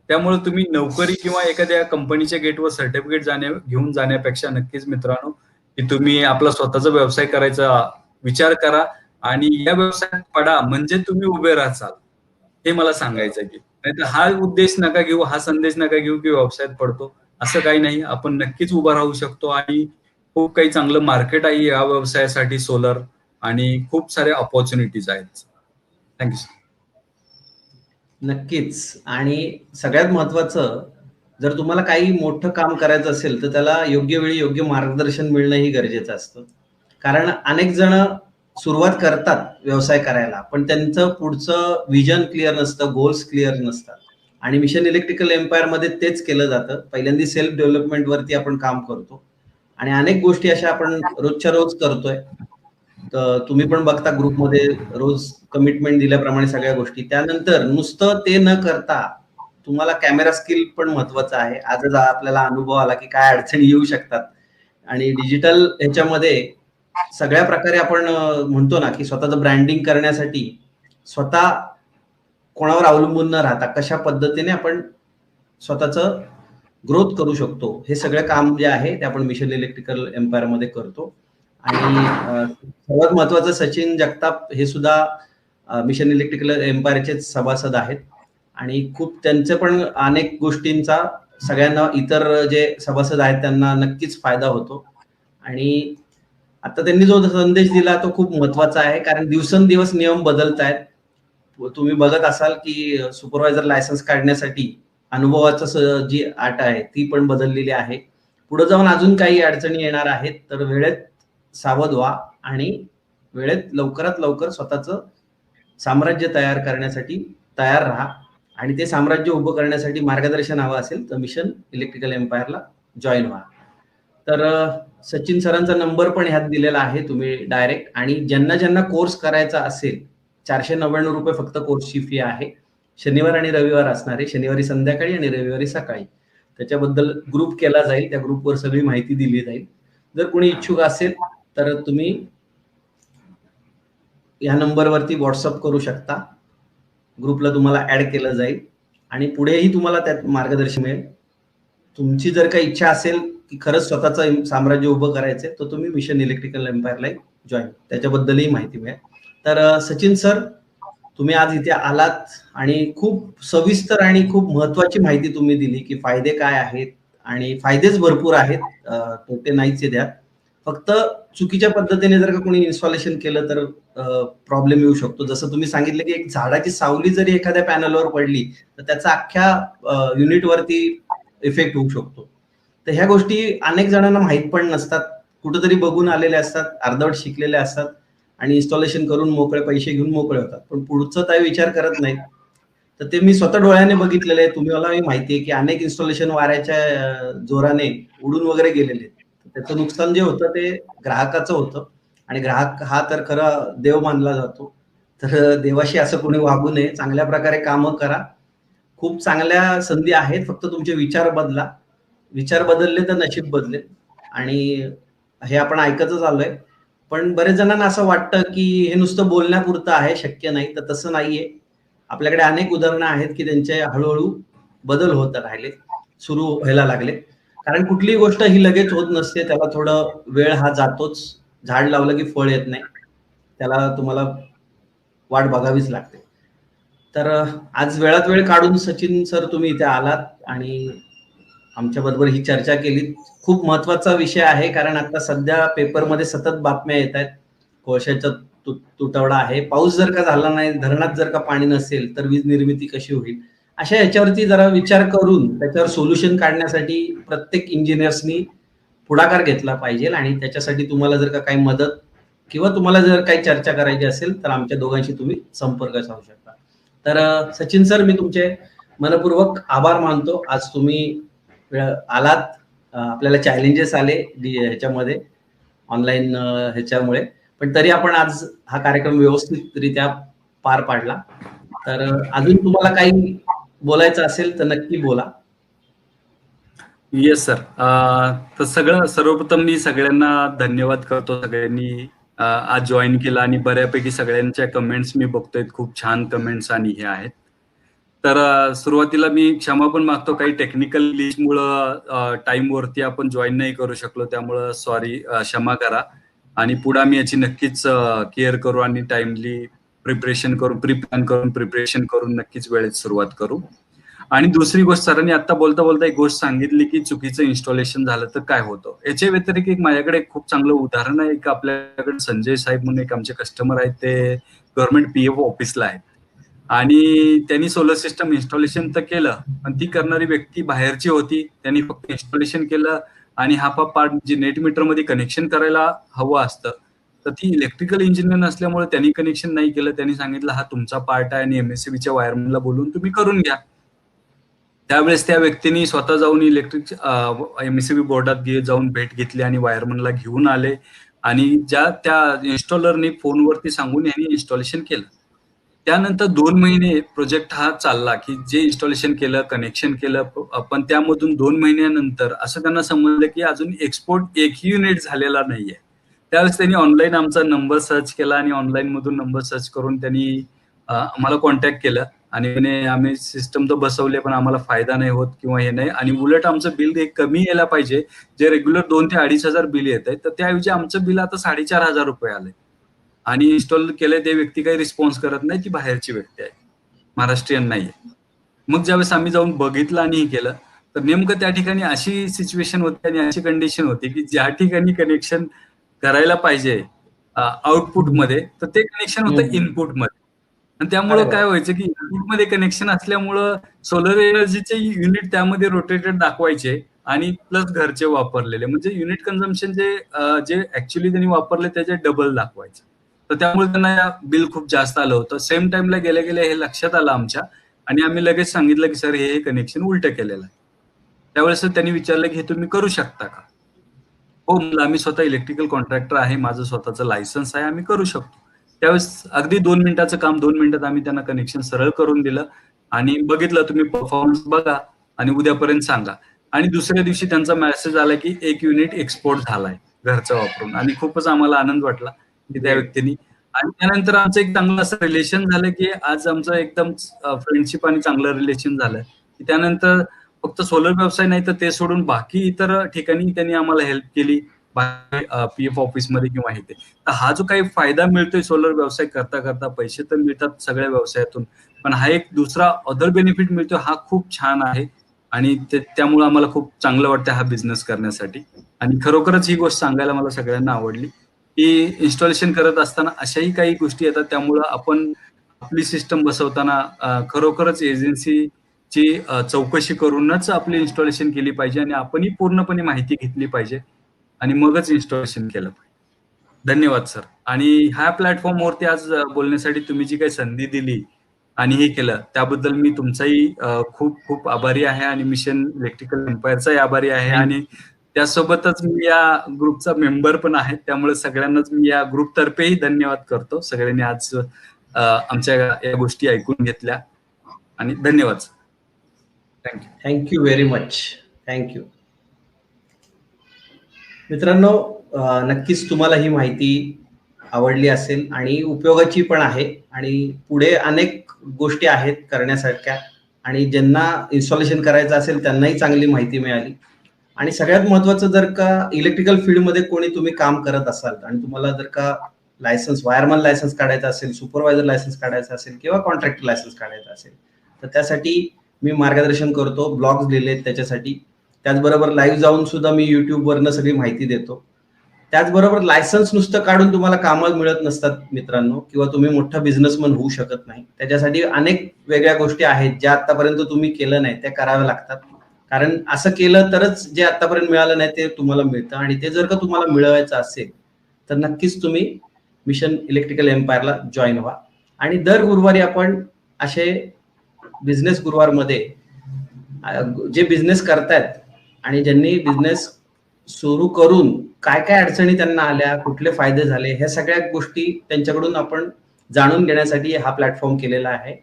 Speaker 2: त्यामुळे तुम्ही नोकरी किंवा एखाद्या कंपनीच्या गेटवर सर्टिफिकेट घेऊन जाण्यापेक्षा नक्कीच मित्रांनो की तुम्ही आपला स्वतःचा व्यवसाय करायचा विचार करा आणि या व्यवसायात पडा म्हणजे तुम्ही उभे राहाल. हे मला सांगायचं की नाहीतर हा उद्देश नका घेऊ, हा संदेश नका घेऊ की व्यवसायात पडतो. असं काही नाही, आपण नक्कीच उभा राहू शकतो आणि खूप काही चांगलं मार्केट आहे या व्यवसायासाठी सोलर आणि खूप साऱ्या ऑपॉर्च्युनिटीज आहेत. Thank you sir.
Speaker 1: नक्कीच. आणि सगळ्यात महत्वाचं, जर तुम्हाला काही मोठं काम करायचं असेल तर त्याला योग्य वेळी योग्य मार्गदर्शन मिळणंही गरजेचं असतं. कारण अनेक जण सुरुवात करतात व्यवसाय करायला पण त्यांचं पुढचं विजन क्लिअर नसतं, गोल्स क्लिअर नसतात. आणि मिशन इलेक्ट्रिकल एम्पायर मध्ये तेच केलं जातं. पहिल्यांदा सेल्फ डेव्हलपमेंट वरती आपण काम करतो आणि अनेक गोष्टी अशा आपण रोजच्या रोज करतोय. तर तुम्ही पण बघता ग्रुपमध्ये रोज कमिटमेंट दिल्याप्रमाणे सगळ्या गोष्टी. त्यानंतर नुसतं ते न करता तुम्हाला कॅमेरा स्किल पण महत्वाचं आहे. आजच आपल्याला अनुभव आला की काय अडचणी येऊ शकतात आणि डिजिटल ह्याच्यामध्ये सगळ्या प्रकारे आपण म्हणतो ना की स्वतःचं ब्रँडिंग करण्यासाठी स्वतः कोणावर अवलंबून न राहता कशा पद्धतीने आपण स्वतःचं ग्रोथ करू शकतो, हे सगळं काम जे आहे ते आपण मिशन इलेक्ट्रिकल एम्पायर मध्ये करतो. आणि सर्वात महत्वाचं सचिन जगताप हे सुद्धा मिशन इलेक्ट्रिकल एम्पायरचे सभासद आहेत आणि खूप त्यांचे पण अनेक गोष्टींचा सगळ्यांना इतर जे सभासद आहेत त्यांना नक्कीच फायदा होतो. आणि आता त्यांनी जो संदेश दिला तो खूप महत्वाचा आहे कारण दिवसेंदिवस नियम बदलत आहेत. तुम्ही बघत असाल की सुपरवायझर लायसन्स काढण्यासाठी अनुभवाचं जी अट आहे ती पण बदललेली आहे. पुढे जाऊन अजून काही अडचणी येणार आहेत, तर वेळेत सावध व्हा आणि वेळेत लवकरात लवकर स्वतःचं साम्राज्य तयार करण्यासाठी तयार राहा. आणि ते साम्राज्य उभं करण्यासाठी मार्गदर्शन हवं असेल तर मिशन इलेक्ट्रिकल एम्पायरला जॉईन व्हा. तर सचिन सरांचा नंबर पण ह्यात दिलेला आहे, तुम्ही डायरेक्ट. आणि ज्यांना ज्यांना कोर्स करायचा असेल, 499 रुपये फक्त कोर्सची फी आहे. शनिवार आणि रविवार असणार आहे, शनिवारी संध्याकाळी आणि रविवारी सकाळी. त्याच्याबद्दल ग्रुप केला जाईल, त्या ग्रुपवर सगळी माहिती दिली जाईल. जर कोणी इच्छुक असेल तर तुम्ही या नंबरवरती व्हॉट्सअप करू शकता. ग्रुपला तुम्हाला ऍड केलं जाईल आणि पुढेही तुम्हाला त्यात मार्गदर्शन मिळेल. तुमची जर काही इच्छा असेल की खरंच स्वतःचं साम्राज्य उभं करायचंय, तर तुम्ही मिशन इलेक्ट्रिकल एम्पायरला जॉईन, त्याच्याबद्दलही माहिती मिळेल. तर सचिन सर, तुम्ही आज इथे आलात आणि खूप सविस्तर आणि खूप महत्वाची माहिती तुम्ही दिली की फायदे काय आहेत. आणि फायदेच भरपूर आहेत, तोटे नाहीच आहे त्यात. फक्त चुकीच्या पद्धतीने जर का कोणी इन्स्टॉलेशन केलं तर प्रॉब्लेम येऊ शकतो. जसं तुम्ही सांगितलं की एक झाडाची सावली जरी एखाद्या पॅनलवर पडली तर त्याचा अख्ख्या युनिटवरती इफेक्ट होऊ शकतो. तर ह्या गोष्टी अनेक जणांना माहीत पण नसतात, कुठेतरी बघून आलेले असतात, अर्धवट शिकलेले असतात आणि इन्स्टॉलेशन करून मोकळे पैसे घेऊन मोकळे होतात, पण पुढचं काही विचार करत नाहीत. तर ते मी स्वतः डोळ्याने बघितलेलं आहे. तुम्हाला माहिती आहे की अनेक इन्स्टॉलेशन वाऱ्याच्या जोराने उडून वगैरे गेलेले आहेत. त्याचं नुकसान जे होतं ते ग्राहकाचं होतं आणि ग्राहक हा तर खरा देव मानला जातो. तर देवाशी असं कोणी वागू नये, चांगल्या प्रकारे कामं करा. खूप चांगल्या संधी आहेत, फक्त तुमचे विचार बदला. विचार बदलले तर नशीब बदलेल. आणि हे आपण ऐकतच आलोय. पण बरेच जणांना असं वाटतं की हे नुसतं बोलण्यापुरतं आहे, शक्य नाही. तर तसं नाहीये. आपल्याकडे अनेक उदाहरणं आहेत की त्यांचे हळूहळू बदल होत राहिले, सुरू व्हायला लागले. कारण कुठलीही गोष्ट ही लगेच होत नसते, त्याला थोडं वेळ हा जातोच. झाड लावलं की फळ येत नाही, त्याला तुम्हाला वाट बघावीच लागते. तर आज वेळात वेळ काढून सचिन सर तुम्ही इथे आलात आणि आमच्या बरोबर ही चर्चा केली. खूप महत्वाचा विषय आहे, कारण आता सध्या पेपरमध्ये सतत बातम्या येत आहेत. कोळशाचा तुटवडा आहे, पाऊस जर का झाला नाही, धरणात जर का पाणी नसेल तर वीज निर्मिती कशी होईल. अशा याच्यावरती जरा विचार करून त्याच्यावर सोल्युशन काढण्यासाठी प्रत्येक इंजिनियर्सनी पुढाकार घेतला पाहिजे. आणि त्याच्यासाठी तुम्हाला जर का काही मदत किंवा तुम्हाला जर काही चर्चा करायची असेल तर आमच्या दोघांशी तुम्ही संपर्क साधू शकता. तर सचिन सर, मी तुमचे मनपूर्वक आभार मानतो. आज तुम्ही आलात. आपल्याला चॅलेंजेस आले ह्याच्यामध्ये, ऑनलाईन ह्याच्यामुळे, पण तरी आपण आज हा कार्यक्रम व्यवस्थितरित्या पार पाडला. तर अजून तुम्हाला काही बोलायचं असेल तर नक्की बोला.
Speaker 2: Yes sir. तर सर्वप्रथम मी सगळ्यांना धन्यवाद करतो. सगळ्यांनी आज जॉईन केलं आणि बऱ्यापैकी सगळ्यांच्या कमेंट्स मी बघतोय, खूप छान कमेंट्स आणि हे आहेत. तर सुरुवातीला मी क्षमा पण मागतो, काही टेक्निकल ग्लिचमुळं टाइमवरती आपण जॉईन नाही करू शकलो, त्यामुळं सॉरी, क्षमा करा. आणि पुढे आम्ही याची नक्कीच केअर करू आणि टाइमली प्रिपरेशन करून नक्कीच वेळेत सुरुवात करू. आणि दुसरी गोष्ट, सरांनी आता बोलता बोलता एक गोष्ट सांगितली की चुकीचं इन्स्टॉलेशन झालं तर काय होतं. याच्या व्यतिरिक्त एक माझ्याकडे खूप चांगलं उदाहरण आहे. एक आपल्याकडे संजय साहेब म्हणून एक आमचे कस्टमर आहेत, ते गव्हर्नमेंट पीएफ ऑफिसला आहेत आणि त्यांनी सोलर सिस्टम इन्स्टॉलेशन तर केलं, पण ती करणारी व्यक्ती बाहेरची होती. त्यांनी फक्त इन्स्टॉलेशन केलं आणि हा पार्ट जे नेट मीटर मध्ये कनेक्शन करायला हवं असतं, तर ती इलेक्ट्रिकल इंजिनियर नसल्यामुळे त्यांनी कनेक्शन नाही केलं. त्यांनी सांगितलं हा तुमचा पार्ट आहे आणि एमएससीबीच्या वायरमॅनला बोलून तुम्ही करून घ्या. त्यावेळेस त्या व्यक्तींनी स्वतः जाऊन इलेक्ट्रिक एमएससीबी बोर्डात जाऊन भेट घेतली आणि वायरमनला घेऊन आले आणि त्या इन्स्टॉलरनी फोनवरती सांगून यांनी इन्स्टॉलेशन केलं. त्यानंतर 2 महिने प्रोजेक्ट हा चालला की जे इन्स्टॉलेशन केलं, कनेक्शन केलं, पण त्यामधून 2 महिन्यानंतर असं त्यांना समजलं की अजून एक्सपोर्ट एकही युनिट झालेला नाहीये. त्यावेळेस त्यांनी ऑनलाईन आमचा नंबर सर्च केला आणि ऑनलाईन मधून नंबर सर्च करून त्यांनी आम्हाला कॉन्टॅक्ट केलं आणि आम्ही सिस्टम तर बसवले, पण आम्हाला फायदा नाही होत किंवा हे नाही, आणि उलट आमचं बिल कमी यायला पाहिजे. जे रेग्युलर 2 ते 2,500 बिल येत आहे, तर त्याऐवजी आमचं बिल आता 4,500 रुपये आलंय. आणि इन्स्टॉल केलंय ते व्यक्ती काही रिस्पॉन्स करत नाही, ती बाहेरची व्यक्ती आहे, महाराष्ट्रीयन नाहीये. मग ज्यावेळेस आम्ही जाऊन बघितलं आणि हे केलं, तर नेमकं त्या ठिकाणी अशी सिच्युएशन होती आणि अशी कंडिशन होती की ज्या ठिकाणी कनेक्शन करायला पाहिजे आउटपुट मध्ये, तर ते कनेक्शन होतं इनपुट मध्ये. आणि त्यामुळं काय व्हायचं की इनपुट मध्ये कनेक्शन असल्यामुळं सोलर एनर्जीचे युनिट त्यामध्ये रोटेटेड दाखवायचे आणि प्लस घरचे वापरलेले, म्हणजे युनिट कन्झम्पशन जे ऍक्च्युली त्यांनी वापरले त्याचे डबल दाखवायचं. तर त्यामुळे त्यांना बिल खूप जास्त आलं होतं. सेम टाइमला गेल्या गेल्या हे लक्षात आलं आमच्या, आणि आम्ही लगेच सांगितलं की सर हे कनेक्शन उलटं केलेलं आहे. त्यावेळेस त्यांनी विचारलं की हे तुम्ही करू शकता का? हो म्हणलं, आम्ही स्वतः इलेक्ट्रिकल कॉन्ट्रॅक्टर आहे, माझं स्वतःचं लायसन्स आहे, आम्ही करू शकतो. त्यावेळेस अगदी 2 मिनिटाचं काम 2 मिनिटात आम्ही त्यांना कनेक्शन सरळ करून दिलं आणि बघितलं तुम्ही परफॉर्मन्स बघा आणि उद्यापर्यंत सांगा. आणि दुसऱ्या दिवशी त्यांचा मेसेज आला की 1 युनिट एक्सपोर्ट झालाय घरचं वापरून, आणि खूपच आम्हाला आनंद वाटला की त्या व्यक्तींनी. आणि त्यानंतर आमचं एक चांगलं असं रिलेशन झालं की आज आमचं एकदम फ्रेंडशिप आणि चांगलं रिलेशन झालं की त्यानंतर फक्त सोलर व्यवसाय नाही तर ते सोडून बाकी इतर ठिकाणी त्यांनी आम्हाला हेल्प केली, पीएफ ऑफिसमध्ये किंवा इथे. तर हा जो काही फायदा मिळतोय सोलर व्यवसाय करता करता, पैसे तर मिळतात सगळ्या व्यवसायातून, पण हा एक दुसरा अदर बेनिफिट मिळतोय, हा खूप छान आहे. आणि त्यामुळे आम्हाला खूप चांगलं वाटतं हा बिझनेस करण्यासाठी. आणि खरोखरच ही गोष्ट सांगायला मला सगळ्यांना आवडली की इन्स्टॉलेशन करत असताना अशाही काही गोष्टी येतात, त्यामुळं आपण आपली सिस्टम बसवताना खरोखरच एजन्सीची चौकशी करूनच आपली इन्स्टॉलेशन केली पाहिजे आणि आपणही पूर्णपणे माहिती घेतली पाहिजे आणि मगच इन्स्टॉलेशन केलं पाहिजे. धन्यवाद सर. आणि ह्या प्लॅटफॉर्मवरती आज बोलण्यासाठी तुम्ही जी काही संधी दिली आणि हे केलं त्याबद्दल मी तुमचाही खूप खूप आभारी आहे, आणि मिशन इलेक्ट्रिकल एम्पायरचाही आभारी आहे. आणि त्यासोबतच मी या ग्रुपचा मेंबर पण आहे, त्यामुळे सगळ्यांनाच मी या ग्रुपतर्फेही धन्यवाद करतो. सगळ्यांनी आज आमच्या या गोष्टी ऐकून घेतल्या, आणि धन्यवाद sir. Thank you.
Speaker 1: Thank you very much. Thank you. मित्रांनो, नक्कीच तुम्हाला ही माहिती आवडली असेल आणि उपयोगाची पण आहे, आणि पुढे अनेक गोष्टी आहेत करण्यासारख्या, आणि ज्यांना इन्स्टॉलेशन करायचं असेल त्यांनाही चांगली माहिती मिळाली. आणि सगळ्यात महत्वाचं, जर का इलेक्ट्रिकल फील्डमध्ये कोणी तुम्ही काम करत असाल आणि तुम्हाला जर का लायसन्स, वायरमन लायसन्स काढायचं असेल, सुपरवायझर लायसन्स काढायचं असेल किंवा कॉन्ट्रॅक्टर लायसन्स काढायचं असेल, तर त्यासाठी मी मार्गदर्शन करतो, ब्लॉग्स लिहिलेत त्याच्यासाठी. त्याचबरोबर लाईव्ह जाऊन सुद्धा मी युट्यूबवरनं सगळी माहिती देतो. त्याचबरोबर लायसन्स नुसतं काढून तुम्हाला कामं मिळत नसतात मित्रांनो, किंवा तुम्ही मोठा बिझनेसमन होऊ शकत नाही. त्याच्यासाठी अनेक वेगळ्या गोष्टी आहेत ज्या आतापर्यंत तुम्ही केलं नाही, त्या कराव्या लागतात. कारण असं केलं तरच जे आतापर्यंत मिळालं नाही ते तुम्हाला मिळतं, आणि ते जर का तुम्हाला मिळवायचं असेल तर नक्कीच तुम्ही मिशन इलेक्ट्रिकल एम्पायरला जॉईन व्हा. आणि दर गुरुवारी आपण असे बिझनेस गुरुवारमध्ये जे बिझनेस करतायत आणि ज्यांनी बिझनेस सुरू करून काय काय अडचणी त्यांना आल्या, कुठले फायदे झाले, ह्या सगळ्या गोष्टी त्यांच्याकडून आपण जाणून घेण्यासाठी हा प्लॅटफॉर्म केलेला आहे.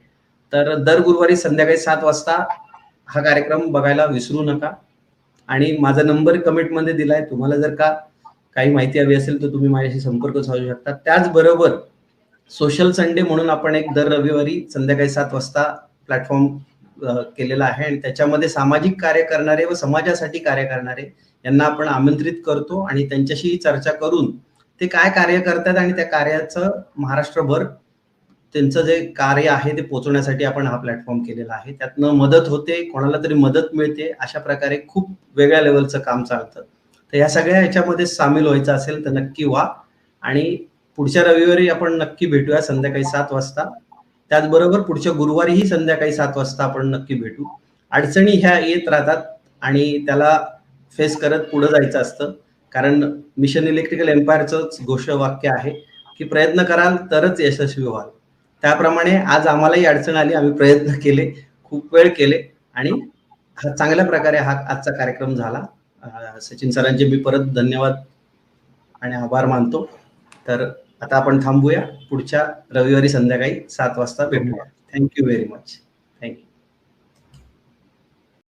Speaker 1: तर दर गुरुवारी संध्याकाळी 7 वाजता हा कार्यक्रम बघायला विसरू नका. आणि माझा नंबर कमेंटमध्ये दिलाय, तुम्हाला जर का काही माहिती हवी असेल तर तुम्ही माझ्याशी संपर्क साधू शकता. त्याचबरोबर सोशल संडे म्हणून आपण एक दर रविवारी संध्याकाळी 7 वाजता प्लॅटफॉर्म केलेला आहे, आणि त्याच्यामध्ये सामाजिक कार्य करणारे व समाजासाठी कार्य करणारे यांना आपण आमंत्रित करतो आणि त्यांच्याशी चर्चा करून ते काय कार्य करतात आणि त्या कार्याचं महाराष्ट्रभर त्यांचं जे कार्य आहे ते पोहोचवण्यासाठी आपण हा प्लॅटफॉर्म केलेला आहे. त्यातनं मदत होते, कोणाला तरी मदत मिळते, अशा प्रकारे खूप वेगळ्या लेवलचं काम चालतं. तर या सगळ्या ह्याच्यामध्ये सामील व्हायचं असेल तर नक्की व्हा. आणि पुढच्या रविवारी आपण नक्की भेटूया संध्याकाळी 7 वाजता. त्याचबरोबर पुढच्या गुरुवारीही संध्याकाळी 7 वाजता आपण नक्की भेटू. अडचणी ह्या येत राहतात आणि त्याला फेस करत पुढे जायचं असतं, कारण मिशन इलेक्ट्रिकल एम्पायरचंच घोषवाक्य आहे की प्रयत्न कराल तरच यशस्वी व्हाल. त्याप्रमाणे आज आम्हालाही अडचण आली, आम्ही प्रयत्न केले, खूप वेळ केले, आणि चांगल्या प्रकारे हा आजचा कार्यक्रम झाला. सचिन सरांचे मी परत धन्यवाद आणि आभार मानतो. तर आता आपण थांबूया, पुढच्या रविवारी संध्याकाळी 7 वाजता भेटूया. Thank you very much.